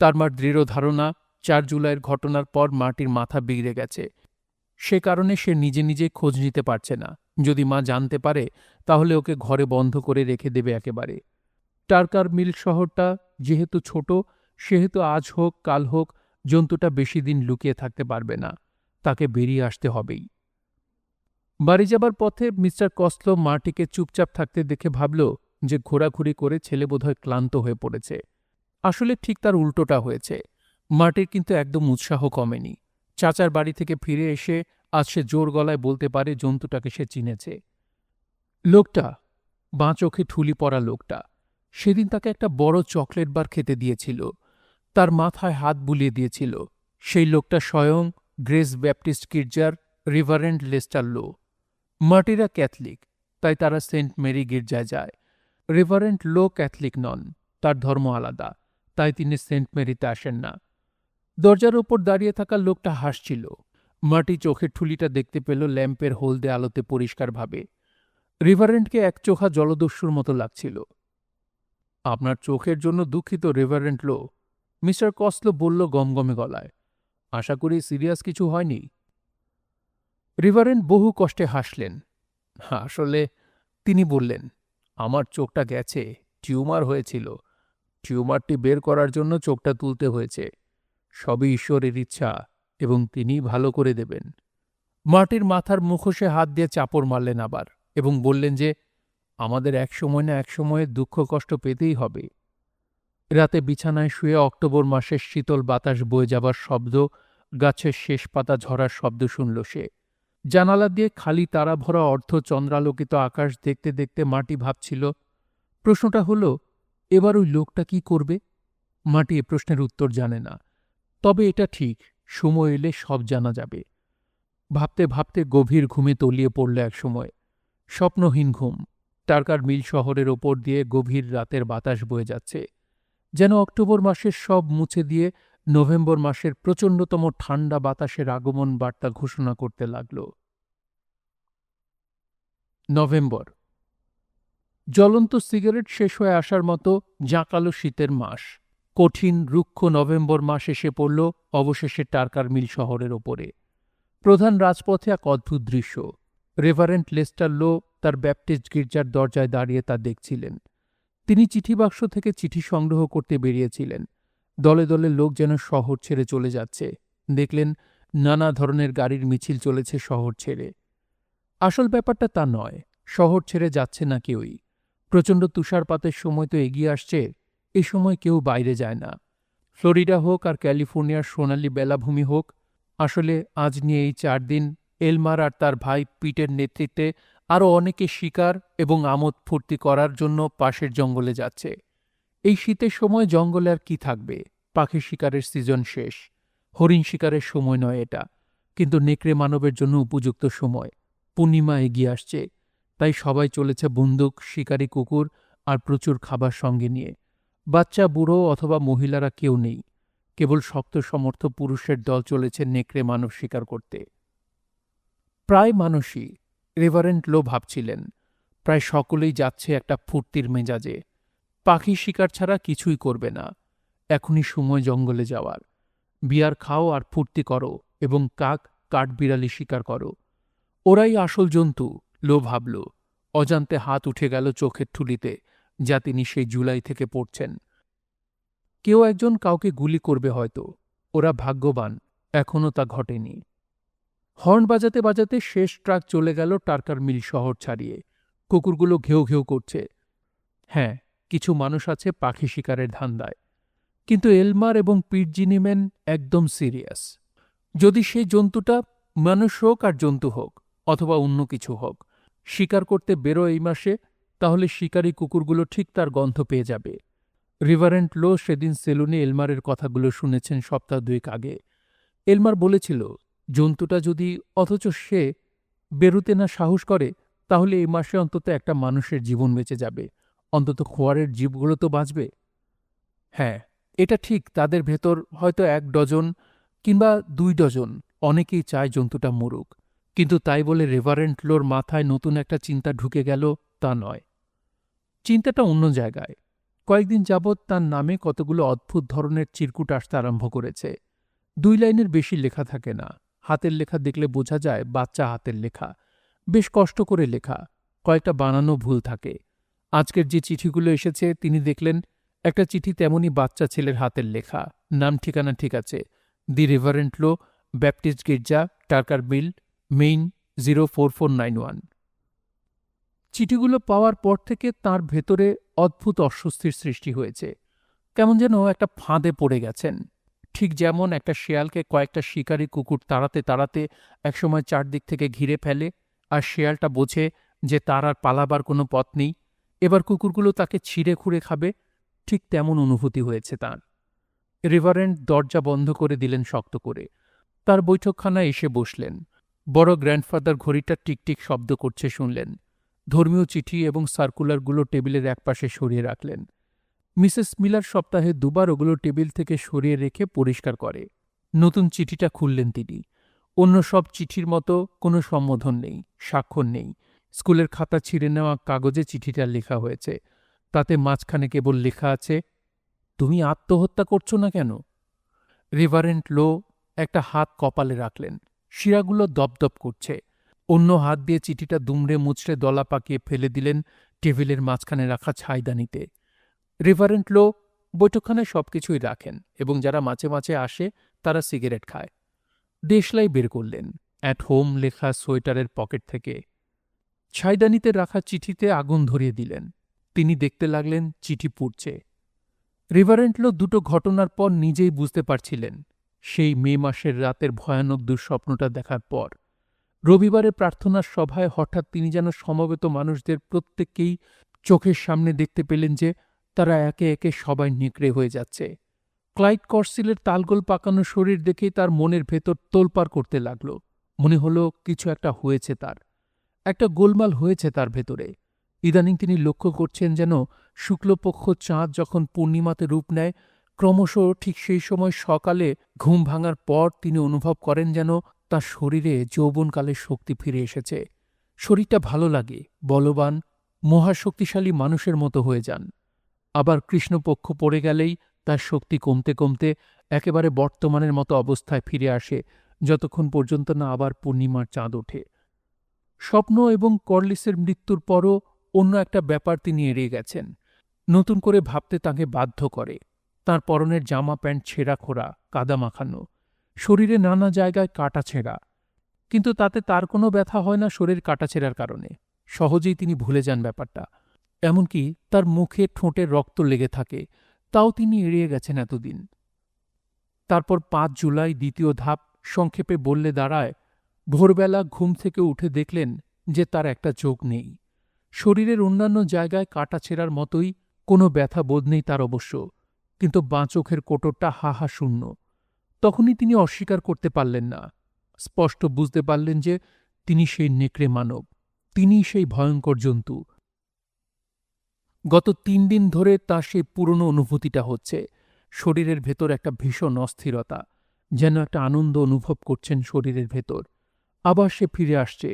তার মার দৃঢ় ধারণা 4 জুলাইয়ের ঘটনার পর মাটির মাথা বিগড়ে গেছে। সে কারণে সে নিজে নিজে খোঁজ নিতে পারছে না। যদি মা জানতে পারে তাহলে ওকে ঘরে বন্ধ করে রেখে দেবে একেবারে। টার্কার মিল শহরটা যেহেতু ছোট, সেহেতু আজ হোক কাল হোক জন্তুটা বেশি দিন লুকিয়ে থাকতে পারবে না। তাকে বেরিয়ে আসতে হবেই। বাড়ি যাবার পথে মিস্টার কসলো মার্টিকে চুপচাপ থাকতে দেখে ভাবল যে ঘোরাঘুরি করে ছেলে বোধহয় ক্লান্ত হয়ে পড়েছে। আসলে ঠিক তার উল্টোটা হয়েছে। মার্টির কিন্তু একদম উৎসাহ কমেনি। চাচার বাড়ি থেকে ফিরে এসে আজ সে জোর গলায় বলতে পারে জন্তুটাকে সে চিনেছে। লোকটা, বাঁ চোখে ঠুলি পরা লোকটা, সেদিন তাকে একটা বড় চকলেট বার খেতে দিয়েছিল। তার মাথায় হাত বুলিয়ে দিয়েছিল। সেই লোকটা স্বয়ং গ্রেস ব্যাপটিস্ট গির্জার রিভারেন্ড লেস্টার লো। মার্টিরা ক্যাথলিক, তাই তারা সেন্ট মেরি গির্জায় যায়। রেভারেন্ড লো ক্যাথলিক নন, তার ধর্ম আলাদা, তাই তিনি সেন্ট মেরিতে আসেন না। দরজার ওপর দাঁড়িয়ে থাকা লোকটা হাসছিল। মার্টি চোখের ঠুলিটা দেখতে পেল ল্যাম্পের হলদে আলোতে পরিষ্কারভাবে। রিভারেন্ডকে একচোখা জলদস্যুর মতো লাগছিল। আপনার চোখের জন্য দুঃখিত রেভারেন্ড লো, মিস্টার কসলো বলল গমগমে গলায়। আশা করি সিরিয়াস কিছু হয়নি। রিভারেন্ড বহু কষ্টে হাসলেন। আসলে তিনি বললেন, আমার চোখটা গেছে, টিউমার হয়েছিল। টিউমারটি বের করার জন্য চোখটা তুলতে হয়েছে। সবই ঈশ্বরের ইচ্ছা, এবং তিনি ভালো করে দেবেন। মার্টির মাথার মুখোশে হাত দিয়ে চাপড় মারলেন আবার, এবং বললেন যে আমাদের একসময় না একসময়ে দুঃখ কষ্ট পেতেই হবে। রাতে বিছানায় শুয়ে অক্টোবর মাসের শীতল বাতাস বয়ে যাবার শব্দ, গাছের শেষ পাতা ঝরার শব্দ শুনল সে। জানালা দিয়ে খালি তারা ভরা অর্ধ চন্দ্রালোকিত আকাশ দেখতে দেখতে মাটি ভাবছিল, প্রশ্নটা হল এবার ওই লোকটা কি করবে? মাটি এ প্রশ্নের উত্তর জানে না। তবে এটা ঠিক, সময় এলে সব জানা যাবে। ভাবতে ভাবতে গভীর ঘুমে তলিয়ে পড়ল এক সময়। স্বপ্নহীন ঘুম। টার্কার মিল শহরের ওপর দিয়ে গভীর রাতের বাতাস বয়ে যাচ্ছে, যেন অক্টোবর মাসের সব মুছে দিয়ে নভেম্বর মাসের প্রচণ্ডতম ঠান্ডা বাতাসের আগমন বার্তা ঘোষণা করতে লাগল। নভেম্বর। জ্বলন্ত সিগারেট শেষ হয়ে আসার মতো জাঁকালো শীতের মাস। কঠিন রুক্ষ নভেম্বর মাস এসে পড়ল অবশেষে টার্কার মিল শহরের ওপরে। প্রধান রাজপথে এক অদ্ভুত দৃশ্য। রেভারেন্ড লেস্টার লো তার ব্যাপটিস্ট গির্জার দরজায় দাঁড়িয়ে তা দেখছিলেন। তিনি চিঠিবাক্স থেকে চিঠি সংগ্রহ করতে বেরিয়েছিলেন। দলে দলে লোক যেন শহর ছেড়ে চলে যাচ্ছে। দেখলেন নানা ধরনের গাড়ির মিছিল চলেছে শহর ছেড়ে। আসল ব্যাপারটা তা নয়, শহর ছেড়ে যাচ্ছে না কেউই। প্রচণ্ড তুষারপাতের সময় তো এগিয়ে আসছে, এ সময় কেউ বাইরে যায় না। ফ্লোরিডা হোক আর ক্যালিফোর্নিয়ার সোনালি বেলাভূমি হোক, আসলে আজ নিয়ে এই 4 দিন এলমার আর তার ভাই পিটের নেতৃত্বে আরও অনেকে শিকার এবং আমোদ ফুর্তি করার জন্য পাশের জঙ্গলে যাচ্ছে। এই শীতের সময় জঙ্গলে আর কি থাকবে? পাখি শিকারের সিজন শেষ। হরিণ শিকারের সময় নয় এটা, কিন্তু নেকড়ে মানবের জন্য উপযুক্ত সময়। পূর্ণিমা এগিয়ে আসছে, তাই সবাই চলেছে বন্দুক, শিকারী কুকুর আর প্রচুর খাবার সঙ্গে নিয়ে। বাচ্চা, বুড়ো অথবা মহিলারা কেউ নেই। কেবল শক্ত সমর্থ পুরুষের দল চলেছে নেকড়ে মানব শিকার করতে। প্রায় মানুষই, রেভারেন্ড লো ভাবছিলেন, প্রায় সকলেই যাচ্ছে একটা ফুর্তির মেজাজে। পাখি শিকার ছাড়া কিছুই করবে না। এখনই সময় জঙ্গলে যাওয়ার। বিয়ার খাও আর ফুর্তি করো, এবং কাক, কাঠবিড়ালি শিকার করো। ওরাই আসল জন্তু, লো ভাবল। অজান্তে হাত উঠে গেল চোখের ঠুলিতে, যা তিনি সেই জুলাই থেকে পড়ছেন। কেউ একজন কাউকে গুলি করবে হয়তো। ওরা ভাগ্যবান, এখনও তা ঘটেনি। হর্ন বাজাতে বাজাতে শেষ ট্রাক চলে গেল টার্কার মিল শহর ছাড়িয়ে। কুকুরগুলো ঘেউ ঘেউ করছে। হ্যাঁ, কিছু মানুষ আছে পাখি শিকারের ধান্দায়, কিন্তু এলমার এবং পিটজিনিম্যান একদম সিরিয়াস। যদি সেই জন্তুটা মানুষ হোক আর জন্তু হোক, অথবা অন্য কিছু হোক, শিকার করতে বেরো এই মাসে, তাহলে শিকারী কুকুরগুলো ঠিক তার গন্ধ পেয়ে যাবে। রিভারেন্ট লো সেদিন সেলুনে এলমারের কথাগুলো শুনেছেন সপ্তাহ 2 আগে। এলমার বলেছিল, জন্তুটা যদি, অথচ সে বেরুতে না সাহস করে, তাহলে এই মাসে অন্তত একটা মানুষের জীবন বেঁচে যাবে, অন্তত খোয়ারের জীবগুলো তো বাঁচবে। হ্যাঁ, এটা ঠিক, তাদের ভেতর হয়তো 1 ডজন কিংবা 2 ডজন অনেকেই চায় জন্তুটা মরুক, কিন্তু তাই বলে রেভারেন্ট লোর মাথায় নতুন একটা চিন্তা ঢুকে গেল তা নয়। চিন্তাটা অন্য জায়গায়। কয়েকদিন যাবৎ তার নামে কতগুলো অদ্ভুত ধরনের চিরকুট আসতে আরম্ভ করেছে। 2 লাইনের বেশি লেখা থাকে না। হাতের লেখা দেখলে বোঝা যায় বাচ্চা হাতের লেখা, বেশ কষ্ট করে লেখা, কয়েকটা বানানো ভুল থাকে। আজকের যে চিঠিগুলো এসেছে তিনি দেখলেন একটা চিঠি তেমনই বাচ্চা ছেলের হাতের লেখা, নাম ঠিকানা ঠিক আছে, দি রেভারেন্ট লো, ব্যাপটিস্ট গির্জা, টার্কার মিল, মেইন 04491। চিঠিগুলো পাওয়ার পর থেকে তার ভেতরে অদ্ভুত অস্বস্তির সৃষ্টি হয়েছে। কেমন যেন একটা ফাঁদে পড়ে গেছেন। ঠিক যেমন একটা শেয়ালকে কয়েকটা শিকারী কুকুর তাড়াতে তাড়াতে একসময় চারদিক থেকে ঘিরে ফেলে, আর শেয়ালটা বোঝে যে তার আর পালাবার কোনো পথ নেই, এবার কুকুরগুলো তাকে ছিঁড়ে খুঁড়ে খাবে, ঠিক তেমন অনুভূতি হয়েছে তাঁর। রেভারেন্ট দরজা বন্ধ করে দিলেন শক্ত করে। তার বৈঠকখানায় এসে বসলেন। বড় গ্র্যান্ডফাদার ঘড়িটা টিকটিক শব্দ করছে শুনলেন। ধর্মীয় চিঠি এবং সার্কুলারগুলো টেবিলের একপাশে সরিয়ে রাখলেন। মিসেস মিলার সপ্তাহে 2 বার ওগুলো টেবিল থেকে সরিয়ে রেখে পরিষ্কার করে। নতুন চিঠিটা খুললেন তিনি। অন্য সব চিঠির মতো কোনো সম্বোধন নেই, স্বাক্ষর নেই। স্কুলের খাতা ছিঁড়ে নেওয়া কাগজে চিঠিটা লেখা হয়েছে। তাতে মাঝখানে কেবল লেখা আছে, তুমি আত্মহত্যা করছো না কেন? রেভারেন্ট লো একটা হাত কপালে রাখলেন। শিরাগুলো দপদপ করছে। অন্য হাত দিয়ে চিঠিটা দুমড়ে মুচড়ে দলা পাকিয়ে ফেলে দিলেন টেবিলের মাঝখানে রাখা ছাইদানিতে। রেভারেন্ট লো বৈঠকখানায় সবকিছুই রাখেন, এবং যারা মাঝে মাঝে আসে তারা সিগারেট খায়। দেশলাই বের করলেন অ্যাট হোম লেখা সোয়েটারের পকেট থেকে। ছাইদানিতে রাখা চিঠিতে আগুন ধরিয়ে দিলেন। তিনি দেখতে লাগলেন চিঠি পুড়ছে। রেভারেন্ট লো 2টো ঘটনার পর নিজেই বুঝতে পারছিলেন, সেই মে মাসের রাতের ভয়ানক দুঃস্বপ্নটা দেখার পর। রবিবারের প্রার্থনার সভায় হঠাৎ তিনি যেন সমবেত মানুষদের প্রত্যেককেই চোখের সামনে দেখতে পেলেন যে তারা একে একে সবাই নেকড়ে হয়ে যাচ্ছে। ক্লাইড কর্সিলের তালগোল পাকানো শরীর দেখেই তার মনের ভেতর তোলপাড় করতে লাগল। মনে হল কিছু একটা হয়েছে তার, একটা গোলমাল হয়েছে তার ভেতরে। ইদানিং তিনি লক্ষ্য করছেন যেন শুক্লপক্ষ চাঁদ যখন পূর্ণিমাতে রূপ নেয়, ক্রমশ ঠিক সেই সময় সকালে ঘুম ভাঙার পর তিনি অনুভব করেন যেন তার শরীরে যৌবনকালের শক্তি ফিরে এসেছে। শরীরটা ভালো লাগে, বলবান, মহাশক্তিশালী মানুষের মতো হয়ে যান। আবার কৃষ্ণপক্ষ পড়ে গেলেই তার শক্তি কমতে কমতে একেবারে বর্তমানের মতো অবস্থায় ফিরে আসে, যতক্ষণ পর্যন্ত না আবার পূর্ণিমার চাঁদ ওঠে। স্বপ্ন এবং কর্লিসের মৃত্যুর পরও অন্য একটা ব্যাপার তিনি এড়িয়ে গেছেন। নতুন করে ভাবতে তাঁকে বাধ্য করে। তাঁর পরনের জামা প্যান্ট ছেঁড়া খোড়া, কাদা মাখানো, শরীরে নানা জায়গায় কাটা ছেঁড়া, কিন্তু তাতে তার কোনো ব্যথা হয় না শরীর কাটা ছেঁড়ার কারণে। সহজেই তিনি ভুলে যান ব্যাপারটা। এমনকি তার মুখে ঠোঁটে রক্ত লেগে থাকে, তাও তিনি এড়িয়ে গেছেন এতদিন। তারপর 5 জুলাই দ্বিতীয় ধাপ সংক্ষেপে বললে দাঁড়ায়, ভোরবেলা ঘুম থেকে উঠে দেখলেন যে তার একটা চোখ নেই। শরীরের অন্যান্য জায়গায় কাটা ছেঁড়ার মতোই কোনো ব্যথা বোধ নেই তার অবশ্য, কিন্তু বাঁ চোখের কোটরটা হাহা শূন্য। তখনই তিনি অস্বীকার করতে পারলেন না। স্পষ্ট বুঝতে পারলেন যে তিনি সেই নেকড়ে মানব, তিনিই সেই ভয়ঙ্কর জন্তু। গত 3 দিন ধরে তাঁর সেই পুরনো অনুভূতিটা হচ্ছে। শরীরের ভেতর একটা ভীষণ অস্থিরতা, যেন একটা আনন্দ অনুভব করছেন শরীরের ভেতর। আবার সে ফিরে আসছে,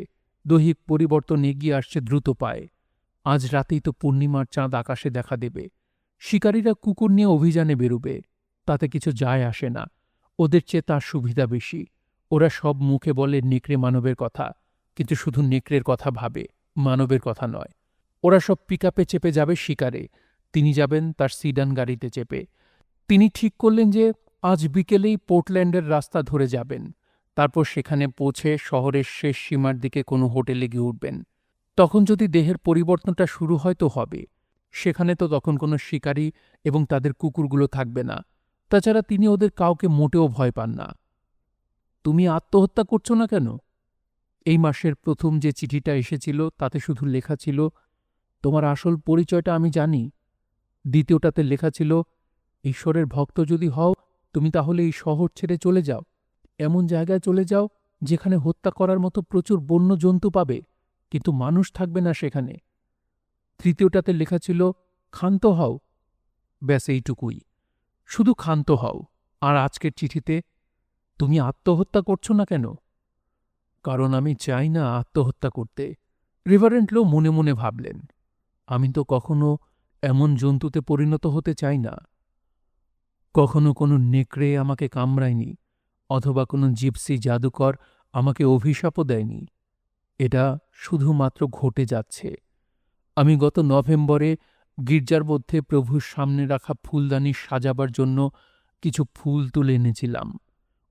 দৈহিক পরিবর্তন এগিয়ে আসছে দ্রুত পায়ে। আজ রাতেই তো পূর্ণিমার চাঁদ আকাশে দেখা দেবে। শিকারীরা কুকুর নিয়ে অভিযানে বেরুবে, তাতে কিছু যায় আসে না। ওদের চেয়ে তার সুবিধা বেশি। ওরা সব মুখে বলে নেকড়ে মানবের কথা, কিন্তু শুধু নেকড়ের কথা ভাবে, মানবের কথা নয়। ওরা সব পিকআপে চেপে যাবে শিকারে, তিনি যাবেন তার সিডান গাড়িতে চেপে। তিনি ঠিক করলেন যে আজ বিকেলেই পোর্টল্যান্ডের রাস্তা ধরে যাবেন, তারপর সেখানে পৌঁছে শহরের শেষ সীমার দিকে কোনো হোটেলে গিয়ে উঠবেন। তখন যদি দেহের পরিবর্তনটা শুরু হয় তো হবে, সেখানে তো তখন কোনো শিকারী এবং তাদের কুকুরগুলো থাকবে না। তাছাড়া তিনি ওদের কাউকে মোটেও ভয় পান না। তুমি আত্মহত্যা করছো না কেন? এই মাসের প্রথম যে চিঠিটা এসেছিল তাতে শুধু লেখা ছিল, তোমার আসল পরিচয়টা আমি জানি। দ্বিতীয়টাতে লেখা ছিল, ঈশ্বরের ভক্ত যদি হও তুমি তাহলে এই শহর ছেড়ে চলে যাও, এমন জায়গায় চলে যাও যেখানে হত্যা করার মতো প্রচুর বন্য জন্তু পাবে, কিন্তু মানুষ থাকবে না সেখানে। তৃতীয়টাতে লেখা ছিল, ক্ষান্ত হও। ব্যাস এইটুকুই, শুধু ক্ষান্ত হও। আর আজকের চিঠিতে, তুমি আত্মহত্যা করছো না কেন? কারণ আমি চাই না আত্মহত্যা করতে। রেভারেন্ড লো মনে মনে ভাবলেন, আমি তো কখনো এমন জন্তুতে পরিণত হতে চাই না। কখনো কোনো নেকড়ে আমাকে কামড়ায়নি, অথবা কোনো জিপসি জাদুকর আমাকে অভিশাপও দেয়নি। এটা শুধুমাত্র ঘটে যাচ্ছে। আমি গত নভেম্বরে গির্জার মধ্যে প্রভুর সামনে রাখা ফুলদানি সাজাবার জন্য কিছু ফুল তুলে এনেছিলাম।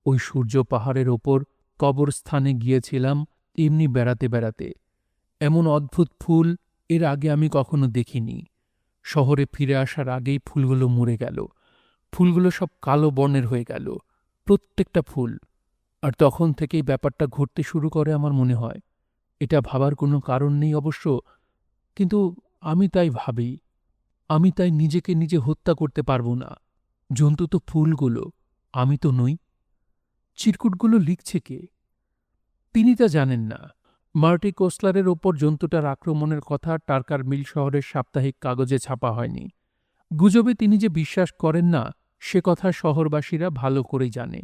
ওই সূর্য পাহাড়ের ওপর কবরস্থানে গিয়েছিলাম এমনি বেড়াতে বেড়াতে। এমন অদ্ভুত ফুল এর আগে আমি কখনো দেখিনি। শহরে ফিরে আসার আগেই ফুলগুলো মরে গেল। ফুলগুলো সব কালো বর্ণের হয়ে গেল, প্রত্যেকটা ফুল। আর তখন থেকেই ব্যাপারটা ঘটতে শুরু করে আমার মনে হয়। এটা ভাবার কোনো কারণ নেই অবশ্য, কিন্তু আমি তাই ভাবি। আমি তাই নিজেকে নিজে হত্যা করতে পারব না। জন্তু তো ফুলগুলো, আমি তো নই। চিরকুটগুলো লিখছে কে? তিনি তা জানেন না। মার্টি কোসলারের ওপর জন্তুটার আক্রমণের কথা টার্কার মিল শহরের সাপ্তাহিক কাগজে ছাপা হয়নি। গুজবে তিনি যে বিশ্বাস করেন না সে কথা শহরবাসীরা ভালো করেই জানে।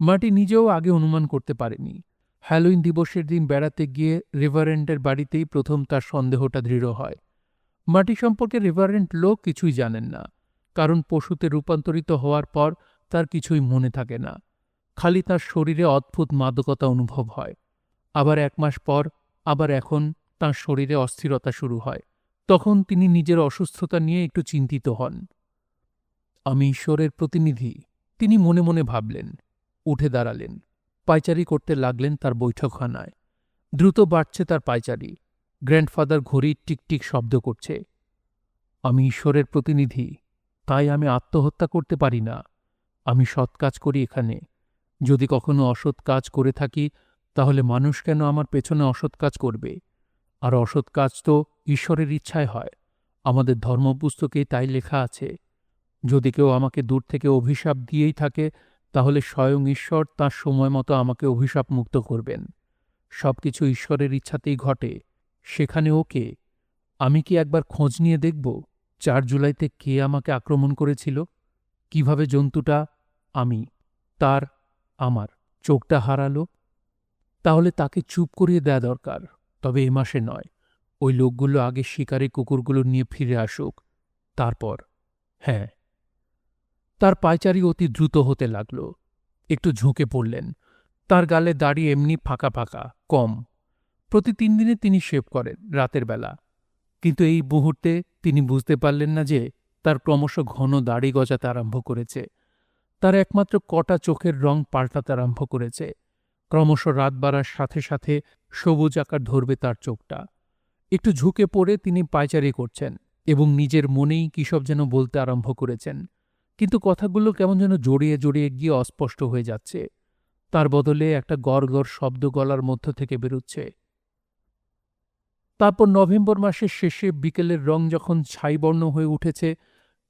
মার্টি নিজেও আগে অনুমান করতে পারেনি। হ্যালোইন দিবসের দিন বেড়াতে গিয়ে রেভারেন্ডের বাড়িতেই প্রথম তার সন্দেহটা দৃঢ় হয়। মার্টি সম্পর্কে রেভারেন্ড লো কিছুই জানেন না, কারণ পশুতে রূপান্তরিত হওয়ার পর তার কিছুই মনে থাকে না। খালি তার শরীরে অদ্ভুত মাদকতা অনুভব হয়। আবার 1 মাস পর, আবার এখন তাঁর শরীরে অস্থিরতা শুরু হয়। তখন তিনি নিজের অসুস্থতা নিয়ে একটু চিন্তিত হন। আমি ঈশ্বরের প্রতিনিধি, তিনি মনে মনে ভাবলেন। উঠে দাঁড়ালেন, পায়চারি করতে লাগলেন তার বৈঠকখানায়। দ্রুত বাড়ছে তার পায়চারি। গ্র্যান্ডফাদার ঘড়ির টিকটিক শব্দ করছে। আমি ঈশ্বরের প্রতিনিধি, তাই আমি আত্মহত্যা করতে পারি না। আমি সৎ কাজ করি এখানে। যদি কখনো অসৎ কাজ করে থাকি তাহলে মানুষ কেন আমার পেছনে অসৎ কাজ করবে? আর অসৎ কাজ তো ঈশ্বরের ইচ্ছায় হয়। আমাদের ধর্মপুস্তকেই তাই লেখা আছে। যদি কেউ আমাকে দূর থেকে অভিশাপ দিয়েই থাকে তাহলে স্বয়ং ঈশ্বর তাঁর সময় মতো আমাকে অভিশাপ মুক্ত করবেন। সবকিছু ঈশ্বরের ইচ্ছাতেই ঘটে। সেখানে ওকে, আমি কি একবার খোঁজ নিয়ে দেখব 4 জুলাইতে কে আমাকে আক্রমণ করেছিল? কিভাবে জন্তুটা, আমি, তার, আমার চোখটা হারালো? তাহলে তাকে চুপ করিয়ে দেয়া দরকার, তবে এ মাসে নয়। ওই লোকগুলো আগে শিকারী কুকুরগুলো নিয়ে ফিরে আসুক, তারপর। হ্যাঁ। তার পায়চারি অতি দ্রুত হতে লাগল। একটু ঝুঁকে পড়লেন। তার গালে দাড়ি এমনি ফাঁকা ফাঁকা, কম। প্রতি 3 দিনে তিনি শেভ করেন, রাতের বেলা। কিন্তু এই মুহূর্তে তিনি বুঝতে পারলেন না যে তার ক্রমশ ঘন দাড়ি গজাতে আরম্ভ করেছে। তার একমাত্র কটা চোখের রং পাল্টাতে আরম্ভ করেছে। ক্রমশ রাত বাড়ার সাথে সাথে সবুজ আকার ধরবে তার চোখটা। একটু ঝুঁকে পড়ে তিনি পায়চারি করছেন এবং নিজের মনেই কিসব যেন বলতে আরম্ভ করেছেন, কিন্তু কথাগুলো কেমন যেন জড়িয়ে জড়িয়ে গিয়ে অস্পষ্ট হয়ে যাচ্ছে। তার বদলে একটা গড় গড় শব্দ গলার মধ্য থেকে বেরুচ্ছে। তারপর নভেম্বর মাসের শেষে বিকেলের রং যখন ছাইবর্ণ হয়ে উঠেছে,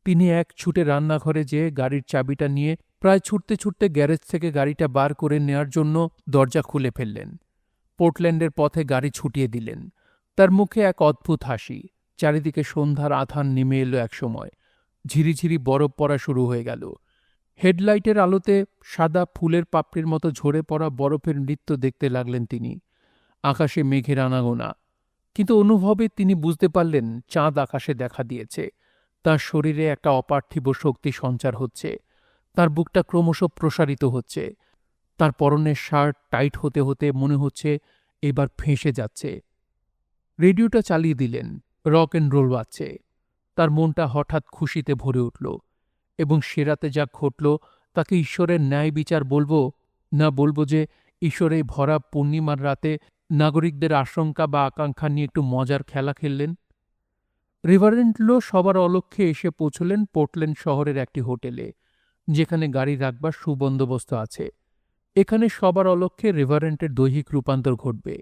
তিনি এক ছুটে রান্নাঘরে যেয়ে গাড়ির চাবিটা নিয়ে প্রায় ছুটতে ছুটতে গ্যারেজ থেকে গাড়িটা বার করে নেয়ার জন্য দরজা খুলে ফেললেন। পোর্টল্যান্ডের পথে গাড়ি ছুটিয়ে দিলেন। তার মুখে এক অদ্ভুত হাসি। চারিদিকে সন্ধ্যার আধার নেমে এলো একসময়। ঝিরিঝিরি বরফ পড়া শুরু হয়ে গেল। হেডলাইটের আলোতে সাদা ফুলের পাপড়ির মতো ঝরে পড়া বরফের নৃত্য দেখতে লাগলেন তিনি। আকাশে মেঘের আনাগোনা, কিন্তু অনুভবে তিনি বুঝতে পারলেন চাঁদ আকাশে দেখা দিয়েছে। তার শরীরে একটা অপার্থিব শক্তি সঞ্চার হচ্ছে। তার বুকটা ক্রমশ প্রসারিত হচ্ছে। তার পরনের শার্ট টাইট হতে হতে মনে হচ্ছে এবার ফেঁসে যাচ্ছে। রেডিওটা চালিয়ে দিলেন। রক অ্যান্ড রোল বাজছে। তার মনটা হঠাৎ খুশিতে ভরে উঠল, এবং সে রাতে যা ঘটল তাকে ঈশ্বরের ন্যায় বিচার বলবো, না বলবো যে ঈশ্বর এই ভরা পূর্ণিমার রাতে নাগরিকদের আশঙ্কা বা আকাঙ্ক্ষা নিয়ে একটু মজার খেলা খেললেন। রেভারেন্ড লো সবার অলক্ষ্যে এসে পৌঁছলেন পোর্টল্যান্ড শহরের একটি হোটেলে, যেখানে গাড়ি রাখবার সুবন্দোবস্ত আছে। এখানে সবার অলক্ষ্যে রেভারেন্টের দৈহিক রূপান্তর ঘটবে।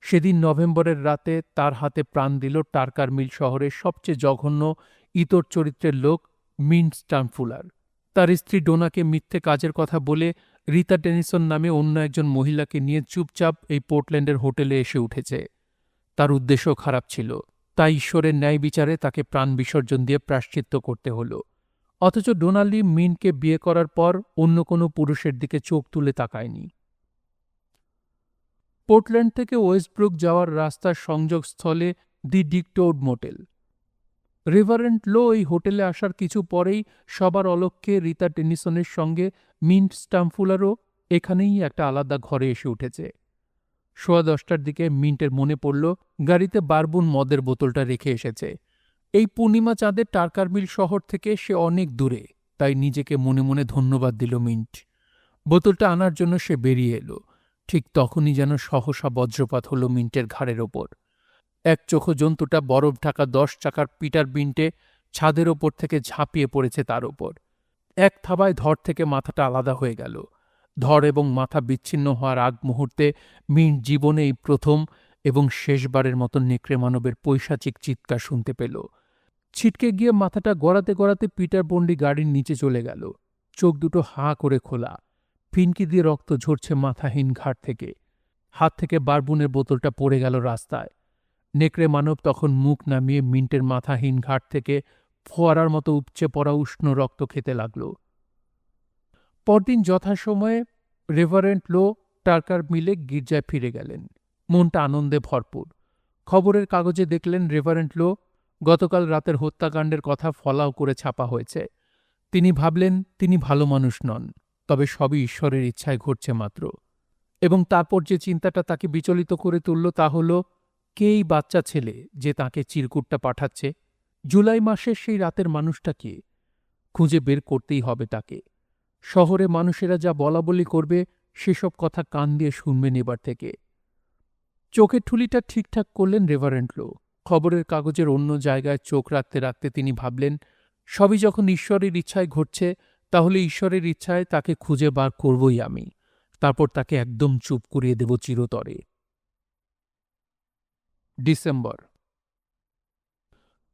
সেদিন নভেম্বরের রাতে তার হাতে প্রাণ দিল টার্কার মিল শহরের সবচেয়ে জঘন্য ইতর চরিত্রের লোক মিন্ট স্টামফুলার। তার স্ত্রী ডোনাকে মিথ্যে কাজের কথা বলে রিতা টেনিসন নামে অন্য একজন মহিলাকে নিয়ে চুপচাপ এই পোর্টল্যান্ডের হোটেলে এসে উঠেছে। তার উদ্দেশ্য খারাপ ছিল, তাই ঈশ্বরের ন্যায় বিচারে তাকে প্রাণ বিসর্জন দিয়ে প্রায়শ্চিত্ত করতে হল। অথচ ডোনাল্ডি মিনকে বিয়ে করার পর অন্য কোনো পুরুষের দিকে চোখ তুলে তাকায়নি। পোর্টল্যান্ড থেকে ওয়েস্টব্রুক যাওয়ার রাস্তার সংযোগস্থলে দি ডিকটোড মোটেল। রেভারেন্ড লো এই হোটেলে আসার কিছু পরেই সবার অলক্ষ্যে রিতা টেনিসনের সঙ্গে মিন্ট স্টামফুলারও এখানেই একটা আলাদা ঘরে এসে উঠেছে। 10:15টার দিকে মিন্টের মনে পড়ল গাড়িতে বারবুন মদের বোতলটা রেখে এসেছে। এই পূর্ণিমা চাঁদের টার্কার মিল শহর থেকে সে অনেক দূরে, তাই নিজেকে মনে মনে ধন্যবাদ দিল মিন্ট। বোতলটা আনার জন্য সে বেরিয়ে এলো। ঠিক তখনই যেন সহসা বজ্রপাত হল মিন্টের ঘাড়ের ওপর। এক চোখো জন্তুটা বরফ ঢাকা 10 চাকার পিটার বিন্টে ছাদের ওপর থেকে ঝাঁপিয়ে পড়েছে তার ওপর। এক থাবায় ধড় থেকে মাথাটা আলাদা হয়ে গেল। ধড় এবং মাথা বিচ্ছিন্ন হওয়ার আগ মুহূর্তে মিন্ট জীবনে এই প্রথম এবং শেষবারের মতো নেকড়ে মানবের পৈশাচিক চিৎকার শুনতে পেল। ছিটকে গিয়ে মাথাটা গড়াতে গড়াতে পিটার বন্ডি গাড়ির নিচে চলে গেল। চোখ দুটো হাঁ করে খোলা, ফিনকি দিয়ে রক্ত ঝরছে মাথাহীন ঘাট থেকে। হাত থেকে বারবুনের বোতলটা পড়ে গেল রাস্তায়। নেকড়ে মানব তখন মুখ নামিয়ে মিন্টের মাথাহীন ঘাট থেকে ফোয়ারার মতো উপচে পড়া উষ্ণ রক্ত খেতে লাগল। পরদিন যথাসময়ে রেভারেন্ড লো টার্কার মিলে গির্জায় ফিরে গেলেন। মনটা আনন্দে ভরপুর। খবরের কাগজে দেখলেন রেভারেন্ড লো গতকাল রাতের হত্যাকাণ্ডের কথা ফলাও করে ছাপা হয়েছে। তিনি ভাবলেন তিনি ভালো মানুষ নন, তবে সবই ঈশ্বরের ইচ্ছায় ঘটছে মাত্র। এবং তারপর যে চিন্তাটা তাকে বিচলিত করে তুলল তা হল, কে এই বাচ্চা ছেলে যে তাকে চিরকুটটা পাঠাচ্ছে? জুলাই মাসের সেই রাতের মানুষটা কে? খুঁজে বের করতেই হবে তাকে। শহরে মানুষেরা যা বলাবলি করবে সেসব কথা কান দিয়ে শুনবেন এবার থেকে। চোখের ঠুলিটা ঠিকঠাক করলেন রেভারেন্ড লো। খবরের কাগজের অন্য জায়গায় চোখ রাখতে রাখতে তিনি ভাবলেন, সবই যখন ঈশ্বরের ইচ্ছায় ঘটছে, তাহলে ঈশ্বরের ইচ্ছায় তাকে খুঁজে বার করবই আমি। তারপর তাকে একদম চুপ করিয়ে দেব চিরতরে। ডিসেম্বর।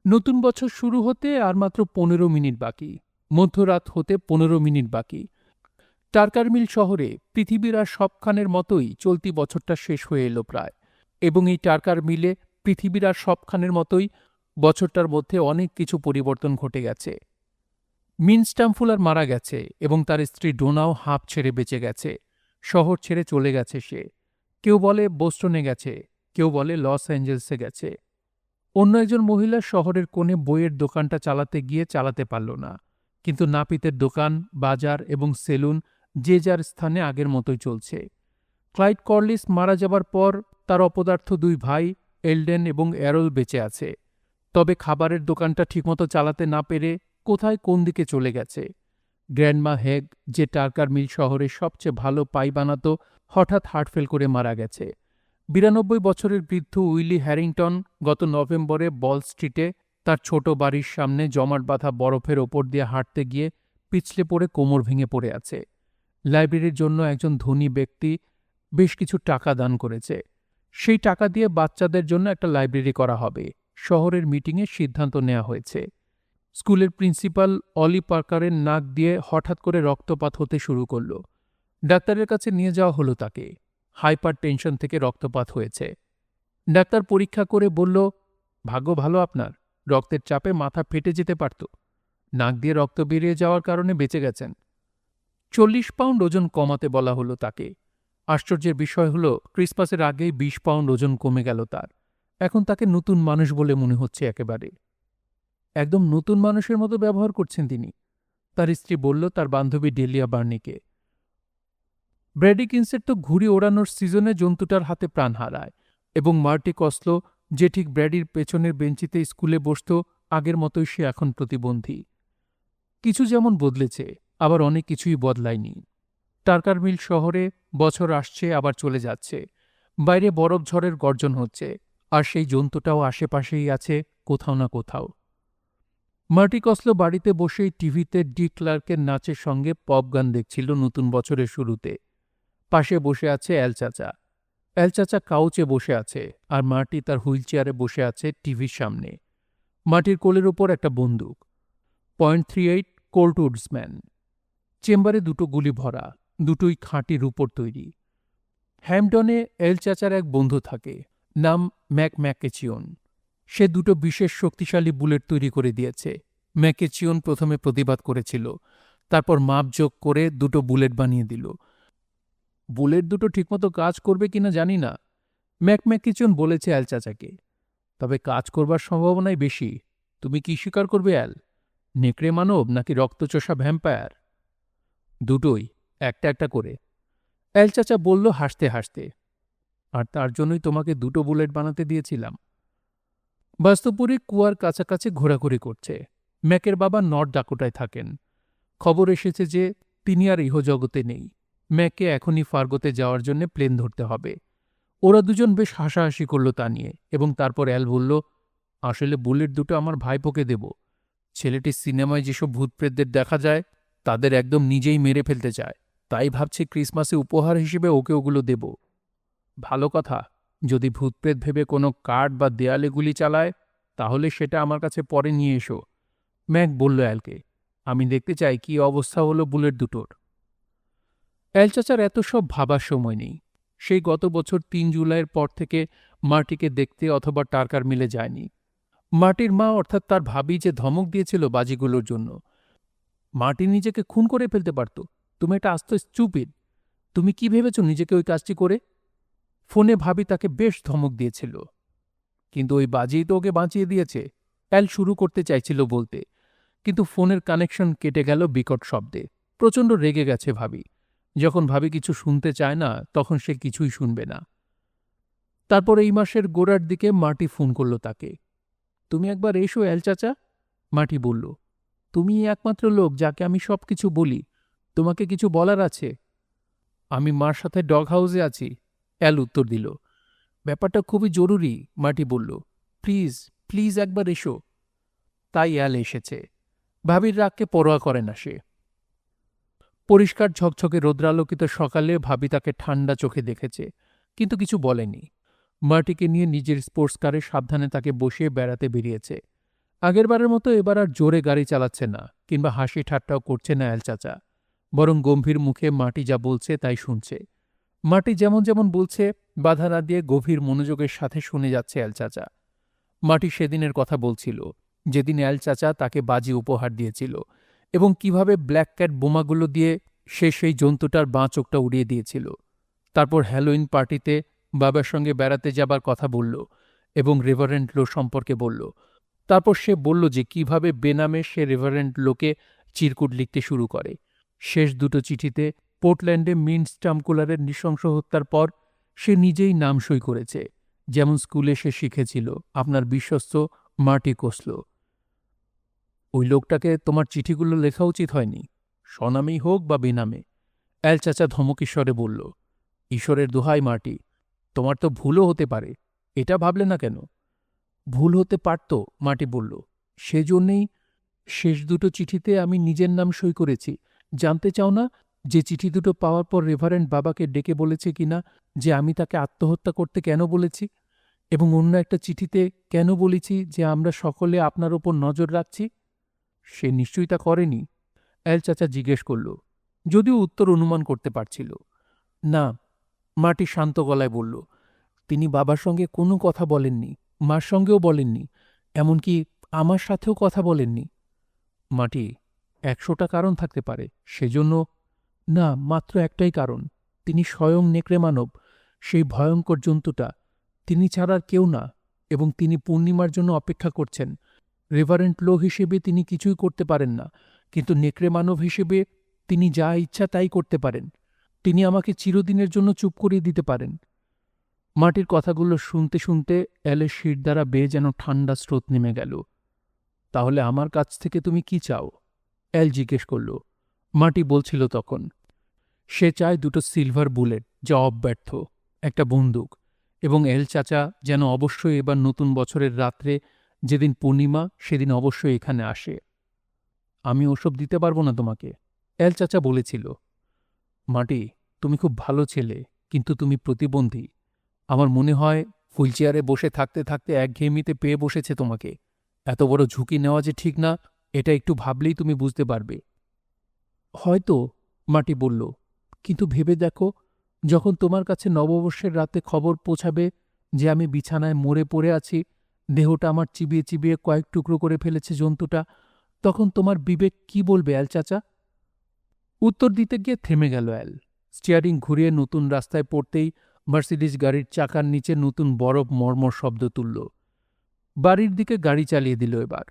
নতুন বছর শুরু হতে আর মাত্র 15 মিনিট বাকি। মধ্যরাত হতে 15 মিনিট বাকি। টার্কার মিল শহরে পৃথিবীর আর সবখানের মতোই চলতি বছরটা শেষ হয়ে এলো প্রায়। এবং এই টার্কার মিলে পৃথিবীর আর সবখানের মতোই বছরটার মধ্যে অনেক কিছু পরিবর্তন ঘটে গেছে। মিন স্টামফুলার মারা গেছে এবং তার স্ত্রী ডোনাও হাঁপ ছেড়ে বেঁচে গেছে। শহর ছেড়ে চলে গেছে সে। কেউ বলে বোস্টনে গেছে, কেউ বলে লস অ্যাঞ্জেলসে গেছে। অন্য একজন মহিলা শহরের কোণে বইয়ের দোকানটা চালাতে গিয়ে চালাতে পারল না, কিন্তু নাপিতের দোকান, বাজার এবং সেলুন যে যার স্থানে আগের মতোই চলছে। ক্লাইড কর্লিস মারা যাবার পর তার অপদার্থ 2 ভাই এলডেন এবং অ্যারল বেঁচে আছে। তবে খাবারের দোকানটা ঠিকমতো চালাতে না পেরে কোথায় কোন দিকে চলে গেছে। গ্র্যান্ডমা হেগ, যে টার্কার মিল শহরে সবচেয়ে ভালো পাই বানাত, হঠাৎ হার্টফেল করে মারা গেছে। 92 বছরের বৃদ্ধ উইলি হ্যারিংটন গত নভেম্বরে বল স্ট্রিটে তার ছোট বাড়ির সামনে জমাট বাঁধা বরফের ওপর দিয়ে হাঁটতে গিয়ে পিছলে পড়ে কোমর ভেঙে পড়ে আছে। লাইব্রেরির জন্য একজন ধনী ব্যক্তি বেশ কিছু টাকা দান করেছে। সেই টাকা দিয়ে বাচ্চাদের জন্য একটা লাইব্রেরি করা হবে। শহরের মিটিংয়ে সিদ্ধান্ত নেওয়া হয়েছে। স্কুলের প্রিন্সিপাল অলি পার্কারের নাক দিয়ে হঠাৎ করে রক্তপাত হতে শুরু করল। ডাক্তারের কাছে নিয়ে যাওয়া হলো তাকে। হাইপার টেনশন থেকে রক্তপাত হয়েছে। ডাক্তার পরীক্ষা করে বলল, ভাগ্য ভালো আপনার, রক্তের চাপে মাথা ফেটে যেতে পারত। নাক দিয়ে রক্ত বেরিয়ে যাওয়ার কারণে বেঁচে গেছেন। 40 পাউন্ড ওজন কমাতে বলা হলো তাকে। আশ্চর্যের বিষয় হল, ক্রিসমাসের আগেই 20 পাউন্ড ওজন কমে গেল তার। এখন তাকে নতুন মানুষ বলে মনে হচ্ছে একেবারে। একদম নতুন মানুষের মতো ব্যবহার করছেন তিনি, তার স্ত্রী বলল তার বান্ধবী ডেলিয়া বার্নিকে। ব্র্যাডি কিন্সের তো ঘুড়ি ওড়ানোর সিজনে জন্তুটার হাতে প্রাণ হারায় এবং মার্টি কসলো যে ঠিক ব্র্যাডির পেছনের বেঞ্চিতে স্কুলে বসত, আগের মতোই সে এখন প্রতিবন্ধী। কিছু যেমন বদলেছে, আবার অনেক কিছুই বদলায়নি। টার্কার মিল শহরে বছর আসছে আবার চলে যাচ্ছে, বাইরে বরফ ঝড়ের গর্জন হচ্ছে, আর সেই জন্তুটাও আশেপাশেই আছে কোথাও না কোথাও। মার্টি কসলো বাড়িতে বসেই টিভিতে ডি ক্লার্কের নাচের সঙ্গে পপ গান দেখছিল নতুন বছরের শুরুতে। পাশে বসে আছে এল চাচা। এল চাচা কাউচে বসে আছে, আর মার্টি তার হুইলচেয়ারে বসে আছে টিভির সামনে। মাটির কোলের ওপর একটা বন্দুক, .38 কোল্ট উডসম্যান। চেম্বারে দুটো গুলি ভরা, দুটোই খাঁটি রূপোর তৈরি। হ্যাম্পডনে এল চাচার এক বন্ধু থাকে, নাম ম্যাকচিওন। সে দুটো বিশেষ শক্তিশালী বুলেট তৈরি করে দিয়েছে। ম্যাকচিওন প্রথমে প্রতিবাদ করেছিল, তারপর মাপ যোগ করে দুটো বুলেট বানিয়ে দিল। বুলেট দুটো ঠিকমতো কাজ করবে কিনা জানি না, ম্যাকচিওন বলেছে এল চাচাকে, তবে কাজ করবার সম্ভাবনাই বেশি। তুমি কি স্বীকার করবে অ্যাল? নেকড়ে মানব নাকি রক্তচোষা ভ্যাম্পায়ার? দুটোই, একটা একটা করে, এল চাচা বলল হাসতে হাসতে। আর তার জন্যই তোমাকে দুটো বুলেট বানাতে দিয়েছিলাম। বাস্তবপুরে কুয়ার কাছাকাছি ঘোরাঘুরি করছে। ম্যাকের বাবা নর্থ ডাকোটায় থাকেন। খবর এসেছে যে তিনি আর ইহজগতে নেই। ম্যাককে এখনই ফার্গোতে যাওয়ার জন্য প্লেন ধরতে হবে। ওরা দুজন বেশ হাসাহাসি করল তা নিয়ে, এবং তারপর অ্যাল বলল, আসলে বুলেট দুটো আমার ভাইপোকে দেব। ছেলেটি সিনেমায় যেসব ভূতপ্রেতদের দেখা যায় তাদের একদম নিজেই মেরে ফেলতে চায়, তাই ভাবছি ক্রিসমাসে উপহার হিসেবে ওকে ওগুলো দেব। ভালো কথা, যদি ভূতপ্রেত ভেবে কোনো কাঠ বা দেয়ালে গুলি চালায় তাহলে সেটা আমার কাছে পরে নিয়ে এসো। ম্যাক বলল অ্যালকে, আমি দেখতে চাই কি অবস্থা হলো বুলেট দুটোর। অ্যাল চাচার এত সব ভাবার সময় নেই। সেই গত বছর ৩ জুলাইয়ের পর থেকে মার্টিকে দেখতে অথবা টার্কার মিলে যায়নি। মার্টির মা অর্থাৎ তার ভাবি যে ধমক দিয়েছিল বাজিগুলোর জন্য। মার্টি নিজেকে খুন করে ফেলতে পারত। তুমি একটা আস্ত স্টুপিড। তুমি কি ভেবেছ নিজেকে ওই কাজটি করে? ফোনে ভাবি তাকে বেশ ধমক দিয়েছিল, কিন্তু ওই বাজিই তো ওকে বাঁচিয়ে দিয়েছে। অ্যাল শুরু করতে চাইছিল বলতে, কিন্তু ফোনের কানেকশন কেটে গেল বিকট শব্দে। প্রচণ্ড রেগে গেছে ভাবি। যখন ভাবি কিছু শুনতে চায় না তখন সে কিছুই শুনবে না। তারপর এই মাসের গোড়ার দিকে মার্টি ফোন করল তাকে। তুমি একবার এসো অ্যাল চাচা। মার্টি বলল, তুমি একমাত্র লোক যাকে আমি সব কিছু বলি। তোমাকে কিছু বলার আছে। আমি মার সাথে ডগ হাউসে আছি, অ্যাল উত্তর দিল। ব্যাপারটা খুবই জরুরি, মার্টি বলল। প্লিজ প্লিজ একবার এসো। তাই অ্যাল এসেছে। ভাবির রাগকে পরোয়া করে না সে। পরিষ্কার ঝকঝকে রৌদ্রালোকিত সকালে ভাবি তাকে ঠান্ডা চোখে দেখেছে, কিন্তু কিছু বলেনি। মার্টিকে নিয়ে নিজের স্পোর্টস কারে সাবধানে তাকে বসিয়ে বেড়াতে বেরিয়েছে। আগেরবারের মতো এবার আর জোরে গাড়ি চালাচ্ছে না, কিংবা হাসি ঠাট্টাও করছে না অ্যাল চাচা, বরং গম্ভীর মুখে মাটি যা বলছে তাই শুনছে। মাটি যেমন যেমন বলছে বাধা না দিয়ে গভীর মনোযোগের সাথে শুনে যাচ্ছে অ্যাল চাচা। মাটি সেদিনের কথা বলছিল, যেদিন অ্যাল চাচা তাকে বাজি উপহার দিয়েছিল, এবং কিভাবে ব্ল্যাক ক্যাট বোমাগুলো দিয়ে সে সেই জন্তুটার বাঁ চোখটা উড়িয়ে দিয়েছিল। তারপর হ্যালোইন পার্টিতে বাবার সঙ্গে বেড়াতে যাবার কথা বলল, এবং রেভারেন্ড লো সম্পর্কে বলল। তারপর সে বলল যে কিভাবে বেনামে সে রেভারেন্ড লোকে চিরকুট লিখতে শুরু করে। শেষ দুটো চিঠিতে পোর্টল্যান্ডে মিন স্টামকুলারের নৃশংস হত্যার পর সে নিজেই নাম সই করেছে, যেমন স্কুলে সে শিখেছিল, আপনার বিশ্বস্ত মার্টি কোসলো। ওই লোকটাকে তোমার চিঠিগুলো লেখা উচিত হয়নি, স্বনামেই হোক বা বেনামে। অ্যাল চাচা ধমক ঈশ্বরে বলল, ঈশ্বরের দোহাই মার্টি, তোমার তো ভুলও হতে পারে, এটা ভাবলে না কেন? ভুল হতে পারত, মার্টি বলল। সেজন্যেই শেষ দুটো চিঠিতে আমি নিজের নাম সই করেছি। জানতে চাও না যে চিঠি দুটো পাওয়ার পর রেভারেন্ড বাবাকে ডেকে বলেছে কিনা যে আমি তাকে আত্মহত্যা করতে কেন বলেছি, এবং অন্য একটা চিঠিতে কেন বলেছি যে আমরা সকলে আপনার ওপর নজর রাখছি? সে নিশ্চয়ই তা করেনি, অ্যাল চাচা জিজ্ঞেস করল, যদিও উত্তর অনুমান করতে পারছিল। না, মাটি শান্ত গলায় বলল, তিনি বাবার সঙ্গে কোনো কথা বলেননি, মার সঙ্গেও বলেননি, এমনকি আমার সাথেও কথা বলেননি। মাটি, ১০০টা কারণ থাকতে পারে, সেজন্য না, মাত্র একটাই কারণ। তিনি স্বয়ং নেকড়ে মানব, সেই ভয়ঙ্কর জন্তুটা। তিনি ছাড়া আর কেউ না, এবং তিনি পূর্ণিমার জন্য অপেক্ষা করছেন। রেভারেন্ট লো হিসেবে তিনি কিছুই করতে পারেন না, কিন্তু নেকড়ে মানব হিসেবে তিনি যা ইচ্ছা তাই করতে পারেন। তিনি আমাকে চিরদিনের জন্য চুপ করিয়ে দিতে পারেন। মাটির কথাগুলো শুনতে শুনতে এলের শির দ্বারা বেয়ে যেন ঠান্ডা স্রোত নেমে গেল। তাহলে আমার কাছ থেকে তুমি কি চাও? এল জিজ্ঞেস করল। মাটি বলছিল তখন, সে চায় দুটো সিলভার বুলেট যা অব্যর্থ, একটা বন্দুক, এবং এল চাচা যেন অবশ্যই এবার নতুন বছরের রাত্রে, যেদিন পূর্ণিমা, সেদিন অবশ্যই এখানে আসে। আমি ওসব দিতে পারবো না তোমাকে, এল চাচা বলেছিল। মাটি, তুমি খুব ভালো ছেলে, কিন্তু তুমি প্রতিবন্ধী। আমার মনে হয় হুইলচেয়ারে বসে থাকতে থাকতে একঘেয়েমিতে পেয়ে বসেছে তোমাকে। এত বড় ঝুঁকি নেওয়া যে ঠিক না, এটা একটু ভাবলেই তুমি বুঝতে পারবে। হয়তো, মাটি বলল, কিন্তু ভেবে দেখো, যখন তোমার কাছে নববর্ষের রাতে খবর পৌঁছাবে যে আমি বিছানায় মরে পড়ে আছি, দেহটা আমার চিবিয়ে চিবিয়ে কয়েক টুকরো করে ফেলেছে জন্তুটা, তখন তোমার বিবেক কি বলবে অ্যাল চাচা? উত্তর দিতে গিয়ে থেমে গেল অ্যাল। স্টিয়ারিং ঘুরিয়ে নতুন রাস্তায় পড়তেই মার্সিডিজ গাড়ির চাকার নিচে নতুন বরফ মর্মর শব্দ তুলল। বাড়ির দিকে গাড়ি চালিয়ে দিল এবার।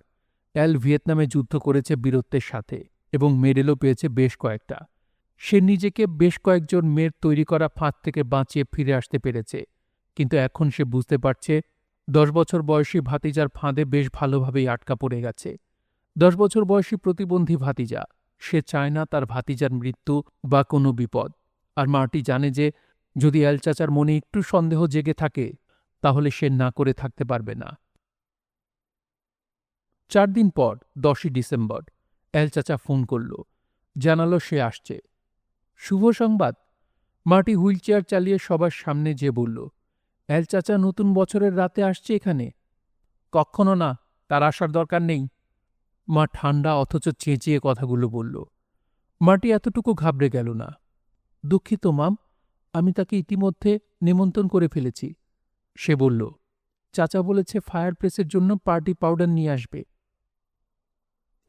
অ্যাল ভিয়েতনামে যুদ্ধ করেছে বীরত্বের সাথে এবং মেডেলও পেয়েছে বেশ কয়েকটা। সে নিজেকে বেশ কয়েকজন মেয়ের তৈরি করা ফাঁদ থেকে বাঁচিয়ে ফিরে আসতে পেরেছে, কিন্তু এখন সে বুঝতে পারছে 10 বছর বয়সী ভাতিজার ফাঁদে বেশ ভালোভাবেই আটকা পড়ে গেছে। 10 বছর বয়সী প্রতিবন্ধী ভাতিজা, সে চায় না তার ভাতিজার মৃত্যু বা কোনো বিপদ। আর মার্টি জানে যে যদি এল চাচার মনে একটু সন্দেহ জেগে থাকে, তাহলে সে না করে থাকতে পারবে না। 4 দিন পর 10ই ডিসেম্বর এল চাচা ফোন করল, জানালো সে আসছে। শুভ সংবাদ, মার্টি হুইলচেয়ার চালিয়ে সবার সামনে যে বলল। এল চাচা নতুন বছরের রাতে আসছে এখানে? কক্ষনো না, তার আসার দরকার নেই। মা ঠান্ডা অথচ চেঁচিয়ে কথাগুলো বলল। মার্টি এতটুকু ঘাবড়ে গেল না। দুঃখিত মাম, আমি তাকে ইতিমধ্যে নিমন্ত্রণ করে ফেলেছি। সে বলল, চাচা বলেছে ফায়ার প্লেসের জন্য পার্টি পাউডার নিয়ে আসবে।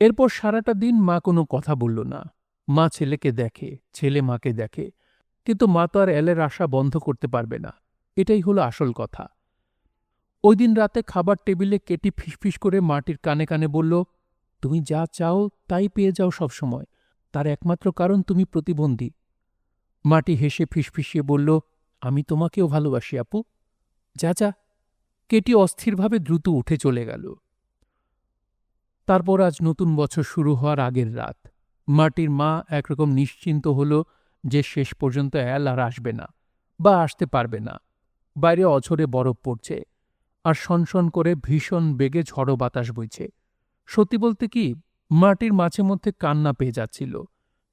এরপর সারাটা দিন মা কোনো কথা বলল না। মা ছেলেকে দেখে, ছেলে মাকে দেখে, কিন্তু মা তো আর এলের আশা বন্ধ করতে পারবে না। এটাই হলো আসল কথা। ওই দিন রাতে খাবার টেবিলে কেটি ফিসফিস করে মাটির কানে কানে বলল, তুমি যা চাও তাই পেয়ে যাও সবসময়, তার একমাত্র কারণ তুমি প্রতিবন্ধী। মাটি হেসে ফিসফিসিয়ে বলল, আমি তোমাকেও ভালোবাসি আপু। যা যা। কেটি অস্থিরভাবে দ্রুত উঠে চলে গেল। তারপর আজ নতুন বছর শুরু হওয়ার আগের রাত। মার্টির মা একরকম নিশ্চিন্ত হল যে শেষ পর্যন্ত অ্যাল আর আসবে না, বা আসতে পারবে না। বাইরে অঝরে বরফ পড়ছে, আর সনসন করে ভীষণ বেগে ঝড়ো বাতাস বইছে। সত্যি বলতে কি, মার্টির মাঝে মধ্যে কান্না পেয়ে যাচ্ছিল।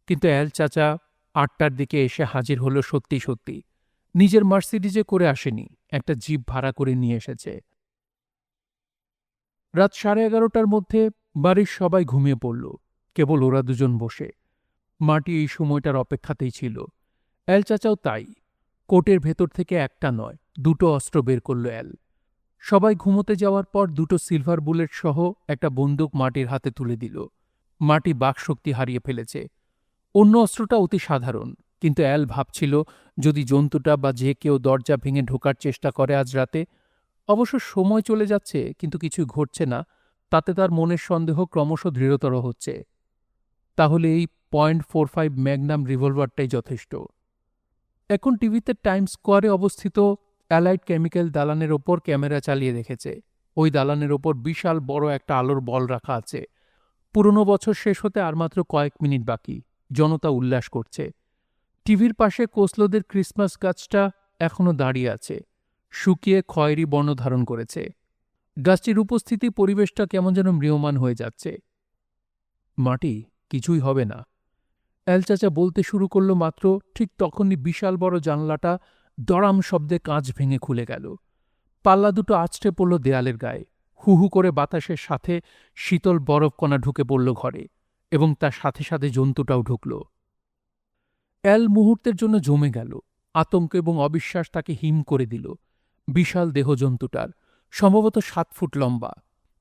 কিন্তু অ্যাল চাচা 8টার দিকে এসে হাজির হল সত্যি সত্যি। নিজের মার্সিডিজে করে আসেনি, একটা জিপ ভাড়া করে নিয়ে এসেছে। রাত 11:30টার মধ্যে বাড়ির সবাই ঘুমিয়ে পড়ল, কেবল ওরা দুজন বসে। মাটি এই সময়টার অপেক্ষাতেই ছিল। অ্যাল চাচাও তাই। কোটের ভেতর থেকে একটা নয়, দুটো অস্ত্র বের করল অ্যাল। সবাই ঘুমোতে যাওয়ার পর দুটো সিলভার বুলেট সহ একটা বন্দুক মাটির হাতে তুলে দিল। মাটি বাকশক্তি হারিয়ে ফেলেছে। অন্য অস্ত্রটা অতি সাধারণ, কিন্তু অ্যাল ভাবছিল যদি জন্তুটা বা যে কেউ দরজা ভেঙে ঢোকার চেষ্টা করে আজ রাতে। অবশ্য সময় চলে যাচ্ছে কিন্তু কিছুই ঘটছে না, তাতে তার মনের সন্দেহ ক্রমশ দৃঢ়তর হচ্ছে। তাহলে এই .45 ম্যাগনাম রিভলভারটাই যথেষ্ট। এখন টিভিতে টাইম স্কোয়ারে অবস্থিত অ্যালাইড কেমিক্যাল দালানের ওপর ক্যামেরা চালিয়ে রেখেছে। ওই দালানের ওপর বিশাল বড় একটা আলোর বল রাখা আছে। পুরনো বছর শেষ হতে আর মাত্র কয়েক মিনিট বাকি। জনতা উল্লাস করছে। টিভির পাশে কোসলোদের ক্রিসমাস গাছটা এখনো দাঁড়িয়ে আছে, শুকিয়ে খয়েরি বর্ণ ধারণ করেছে। গাছটির উপস্থিতি পরিবেশটা কেমন যেন ম্রিয়মাণ হয়ে যাচ্ছে। মাটি, কিছুই হবে না, অ্যাল চাচা বলতে শুরু করল মাত্র, ঠিক তখনই বিশাল বড় জানলাটা দড়াম শব্দে কাঁচ ভেঙে খুলে গেল। পাল্লা দুটো আছড়ে পড়ল দেয়ালের গায়ে। হু হু করে বাতাসের সাথে শীতল বরফকণা ঢুকে পড়ল ঘরে, এবং তার সাথে সাথে জন্তুটাও ঢুকল। অ্যাল মুহূর্তের জন্য জমে গেল। আতঙ্ক এবং অবিশ্বাস তাকে হিম করে দিল। বিশাল দেহ জন্তুটার, সম্ভবত 7 ফুট লম্বা,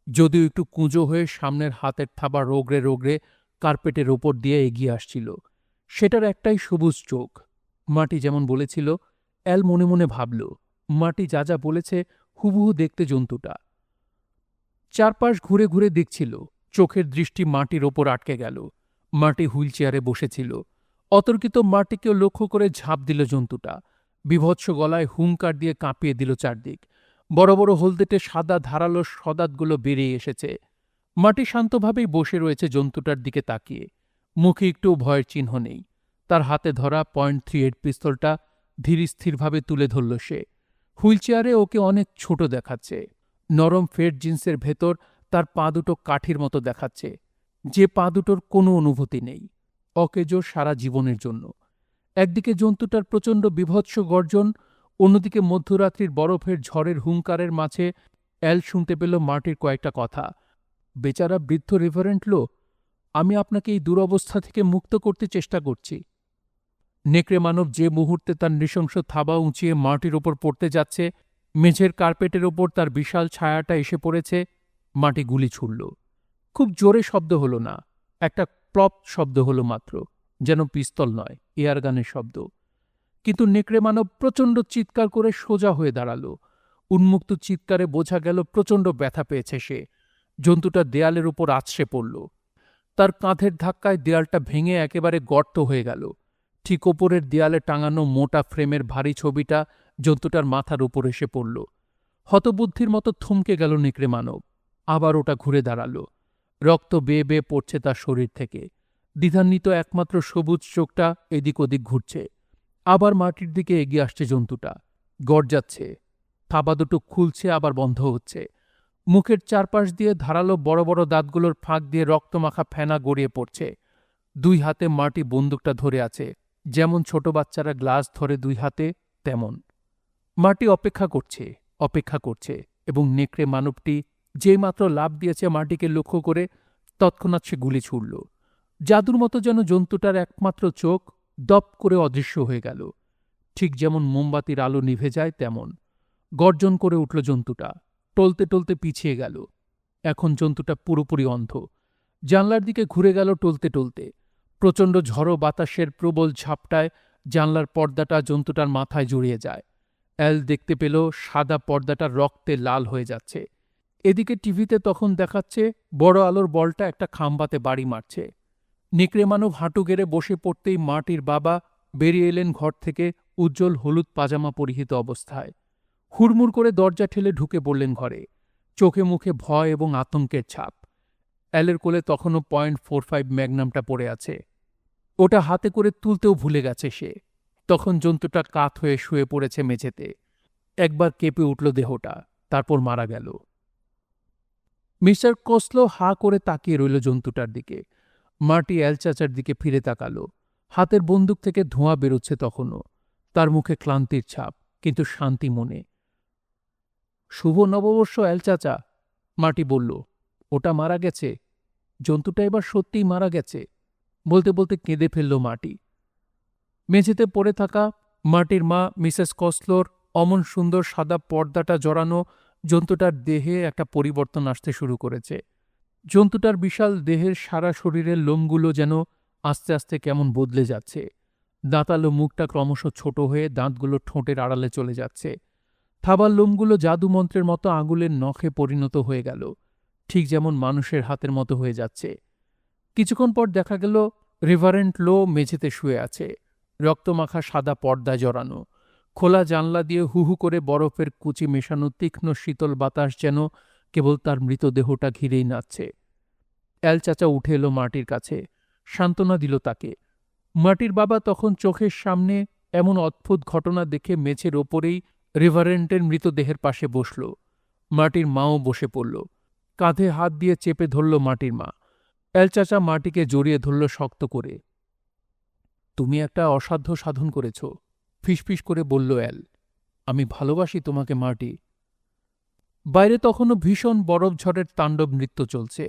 যদিও একটু কুঁজো হয়ে সামনের হাতের থাবা রোগড়ে রোগড়ে কার্পেটের ওপর দিয়ে এগিয়ে আসছিল। সেটার একটাই সবুজ চোখ। মাটি যেমন বলেছিল, অ্যাল মনে মনে ভাবল, মাটি যা যা বলেছে হুবহু দেখতে জন্তুটা। চারপাশ ঘুরে ঘুরে দেখছিল। চোখের দৃষ্টি মাটির ওপর আটকে গেল। মাটি হুইলচেয়ারে বসেছিল। অতর্কিত মাটিকেও লক্ষ্য করে ঝাঁপ দিল জন্তুটা। বিভৎস গলায় হুংকার দিয়ে কাঁপিয়ে দিল চারদিক। বড় বড় হলদেটে সাদা ধারালো সদাতগুলো বেরিয়ে এসেছে। মাটি শান্তভাবেই বসে রয়েছে জন্তুটার দিকে তাকিয়ে। মুখে একটু ভয়ের চিহ্ন নেই। তার হাতে ধরা .38 পিস্তলটা ধীরস্থিরভাবে তুলে ধরল সে। হুইলচেয়ারে ওকে অনেক ছোট দেখাচ্ছে। নরম ফেড জিন্সের ভেতর তার পা দুটো কাঠির মতো দেখাচ্ছে, যে পা দুটোর কোনো অনুভূতি নেই, অকেজো সারা জীবনের জন্য। একদিকে জন্তুটার প্রচণ্ড বিভৎস গর্জন, অন্যদিকে মধ্যরাত্রির বরফের ঝড়ের হুংকারের মাঝে অ্যাল শুনতে পেল মার্টির কয়েকটা কথা। বেচারা বৃদ্ধ রেভারেন্ট লো, আমি আপনাকে এই দুরবস্থা থেকে মুক্ত করতে চেষ্টা করছি। নেকড়ে মানব যে মুহূর্তে তার নৃশংস থাবা উঁচিয়ে মাটির ওপর পড়তে যাচ্ছে, মেঝের কার্পেটের ওপর তার বিশাল ছায়াটা এসে পড়েছে, মাটি গুলি ছুড়ল। খুব জোরে শব্দ হল না, একটা প্লপ শব্দ হল মাত্র, যেন পিস্তল নয়, এয়ারগানের শব্দ। কিন্তু নেকড়ে মানব প্রচণ্ড চিৎকার করে সোজা হয়ে দাঁড়াল। উন্মুক্ত চিৎকারে বোঝা গেল প্রচণ্ড ব্যথা পেয়েছে সে। জন্তুটা দেয়ালের উপর আছড়ে পড়ল। তার কাঁধের ধাক্কায় দেয়ালটা ভেঙে একেবারে গর্ত হয়ে গেল। ঠিক ওপরের দেয়ালে টাঙানো মোটা ফ্রেমের ভারী ছবিটা জন্তুটার মাথার উপর এসে পড়ল। হতবুদ্ধির মতো থমকে গেল নেকড়ে মানব। আবার ওটা ঘুরে দাঁড়াল। রক্ত বেয়ে বেয়ে পড়ছে তার শরীর থেকে। দ্বিধান্বিত একমাত্র সবুজ চোখটা এদিক ওদিক ঘুরছে। আবার মাটির দিকে এগিয়ে আসছে জন্তুটা, গর্জাচ্ছে। থাবা দুটো খুলছে আবার বন্ধ হচ্ছে। মুখের চারপাশ দিয়ে ধারালো বড় বড় দাঁতগুলোর ফাঁক দিয়ে রক্তমাখা ফেনা গড়িয়ে পড়ছে। দুই হাতে মাটি বন্দুকটা ধরে আছে, যেমন ছোট বাচ্চারা গ্লাস ধরে দুই হাতে, তেমন। মাটি অপেক্ষা করছে, অপেক্ষা করছে, এবং নেকড়ে মানবটি যেই মাত্র লাফ দিয়েছে মাটিকে লক্ষ্য করে, তৎক্ষণাৎ সে গুলি ছুড়ল। জাদুর মতো যেন জন্তুটার একমাত্র চোখ দপ করে অদৃশ্য হয়ে গেল, ঠিক যেমন মোমবাতির আলো নিভে যায় তেমন। গর্জন করে উঠল জন্তুটা, টলতে টলতে পিছিয়ে গেল। এখন জন্তুটা পুরোপুরি অন্ধ। জানলার দিকে ঘুরে গেল টলতে টলতে। প্রচণ্ড ঝড়ো বাতাসের প্রবল ঝাপটায় জানলার পর্দাটা জন্তুটার মাথায় জড়িয়ে যায়। অ্যাল দেখতে পেল সাদা পর্দাটা রক্তে লাল হয়ে যাচ্ছে। এদিকে টিভিতে তখন দেখাচ্ছে বড় আলোর বলটা একটা খাম্বাতে বাড়ি মারছে। নেকড়ে মানব হাঁটু গেড়ে বসে পড়তেই মাটির বাবা বেরিয়ে এলেন ঘর থেকে উজ্জ্বল হলুদ পাজামা পরিহিত অবস্থায়। হুড়মুড় করে দরজা ঠেলে ঢুকে পড়লেন ঘরে, চোখে মুখে ভয় এবং আতঙ্কের ছাপ। অ্যালের কোলে তখনও .45 ম্যাগনামটা পড়ে আছে। ওটা হাতে করে তুলতেও ভুলে গেছে সে। তখন জন্তুটা কাত হয়ে শুয়ে পড়েছে মেঝেতে। একবার কেঁপে উঠল দেহটা, তারপর মারা গেল। মিস্টার কোসলো হাঁ করে তাকিয়ে রইল জন্তুটার দিকে। মার্টি অ্যাল চাচার দিকে ফিরে তাকাল। হাতের বন্দুক থেকে ধোঁয়া বেরোচ্ছে তখনও। তার মুখে ক্লান্তির ছাপ, কিন্তু শান্তি মনে। শুভ নববর্ষ অ্যাল চাচা, মার্টি বলল। ওটা মারা গেছে, জন্তুটা এবার সত্যিই মারা গেছে। বলতে বলতে কেঁদে ফেলল মার্টি। মেঝেতে পড়ে থাকা মার্টির মা মিসেস কসলোর অমন সুন্দর সাদা পর্দাটা জড়ানো জন্তুটার দেহে একটা পরিবর্তন আসতে শুরু করেছে। জন্তুটার বিশাল দেহের সারা শরীরের লোমগুলো যেন আস্তে আস্তে কেমন বদলে যাচ্ছে। দাঁতালো মুখটা ক্রমশ ছোট হয়ে দাঁতগুলো ঠোঁটের আড়ালে চলে যাচ্ছে। থাবার লোমগুলো জাদুমন্ত্রের মতো আঙুলের নখে পরিণত হয়ে গেল, ঠিক যেমন মানুষের হাতের মতো হয়ে যাচ্ছে। কিছুক্ষণ পর দেখা গেল রেভারেন্ট লো মেঝেতে শুয়ে আছে, রক্তমাখা সাদা পর্দায় জড়ানো। খোলা জানলা দিয়ে হু হু করে বরফের কুচি মেশানো তীক্ষ্ণ শীতল বাতাস যেন কেবল তার মৃতদেহটা ঘিরেই নাচছে। অ্যাল চাচা উঠে এলো মার্টির কাছে, সান্ত্বনা দিল তাকে। মার্টির বাবা তখন চোখের সামনে এমন অদ্ভুত ঘটনা দেখে মেঝের ওপরেই রেভারেন্টের মৃতদেহের পাশে বসল। মার্টির মাও বসে পড়ল, কাঁধে হাত দিয়ে চেপে ধরল মার্টির মা। অ্যাল চাচা মার্টিকে জড়িয়ে ধরল শক্ত করে। তুমি একটা অসাধ্য সাধন করেছ, ফিসফিস করে বলল অ্যাল। আমি ভালোবাসি তোমাকে মার্টি। বাইরে তখনও ভীষণ বরফ ঝড়ের তাণ্ডব নৃত্য চলছে।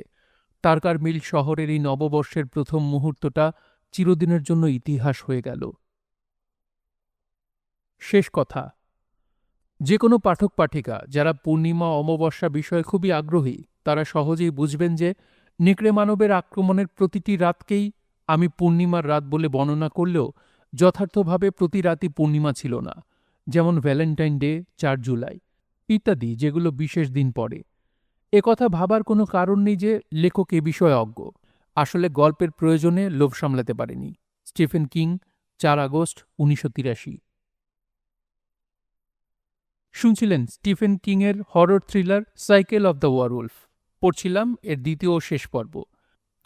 তারকার মিল শহরের এই নববর্ষের প্রথম মুহূর্তটা চিরদিনের জন্য ইতিহাস হয়ে গেল। শেষ কথা, যে কোনো পাঠক পাঠিকা যারা পূর্ণিমা অমাবস্যা বিষয়ে খুবই আগ্রহী, তারা সহজেই বুঝবেন যে নেকড়ে মানবের আক্রমণের প্রতিটি রাতকেই আমি পূর্ণিমার রাত বলে বর্ণনা করলেও যথার্থভাবে প্রতি রাতই পূর্ণিমা ছিল না। যেমন ভ্যালেন্টাইন ডে 4 জুলাই ইত্যাদি, যেগুলো বিশেষ দিন পড়ে। একথা ভাবার কোনো কারণ নেই যে লেখক এ বিষয়ে অজ্ঞ। আসলে গল্পের প্রয়োজনে লোভ সামলাতে পারেনি। Stephen King, 4 August 1983। শুনছিলেন স্টিফেন কিংয়ের horror thriller Cycle of the Werewolf. পড়ছিলাম এর দ্বিতীয় ও শেষ পর্ব।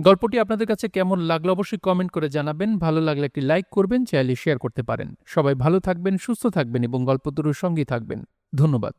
গল্পটি আপনাদের কাছে কেমন লাগলো অবশ্যই কমেন্ট করে জানাবেন। ভালো লাগলে একটি লাইক করবেন, চাইলে শেয়ার করতে পারেন। সবাই ভালো থাকবেন, সুস্থ থাকবেন এবং গল্প দুটোর সঙ্গেই থাকবেন। ধন্যবাদ।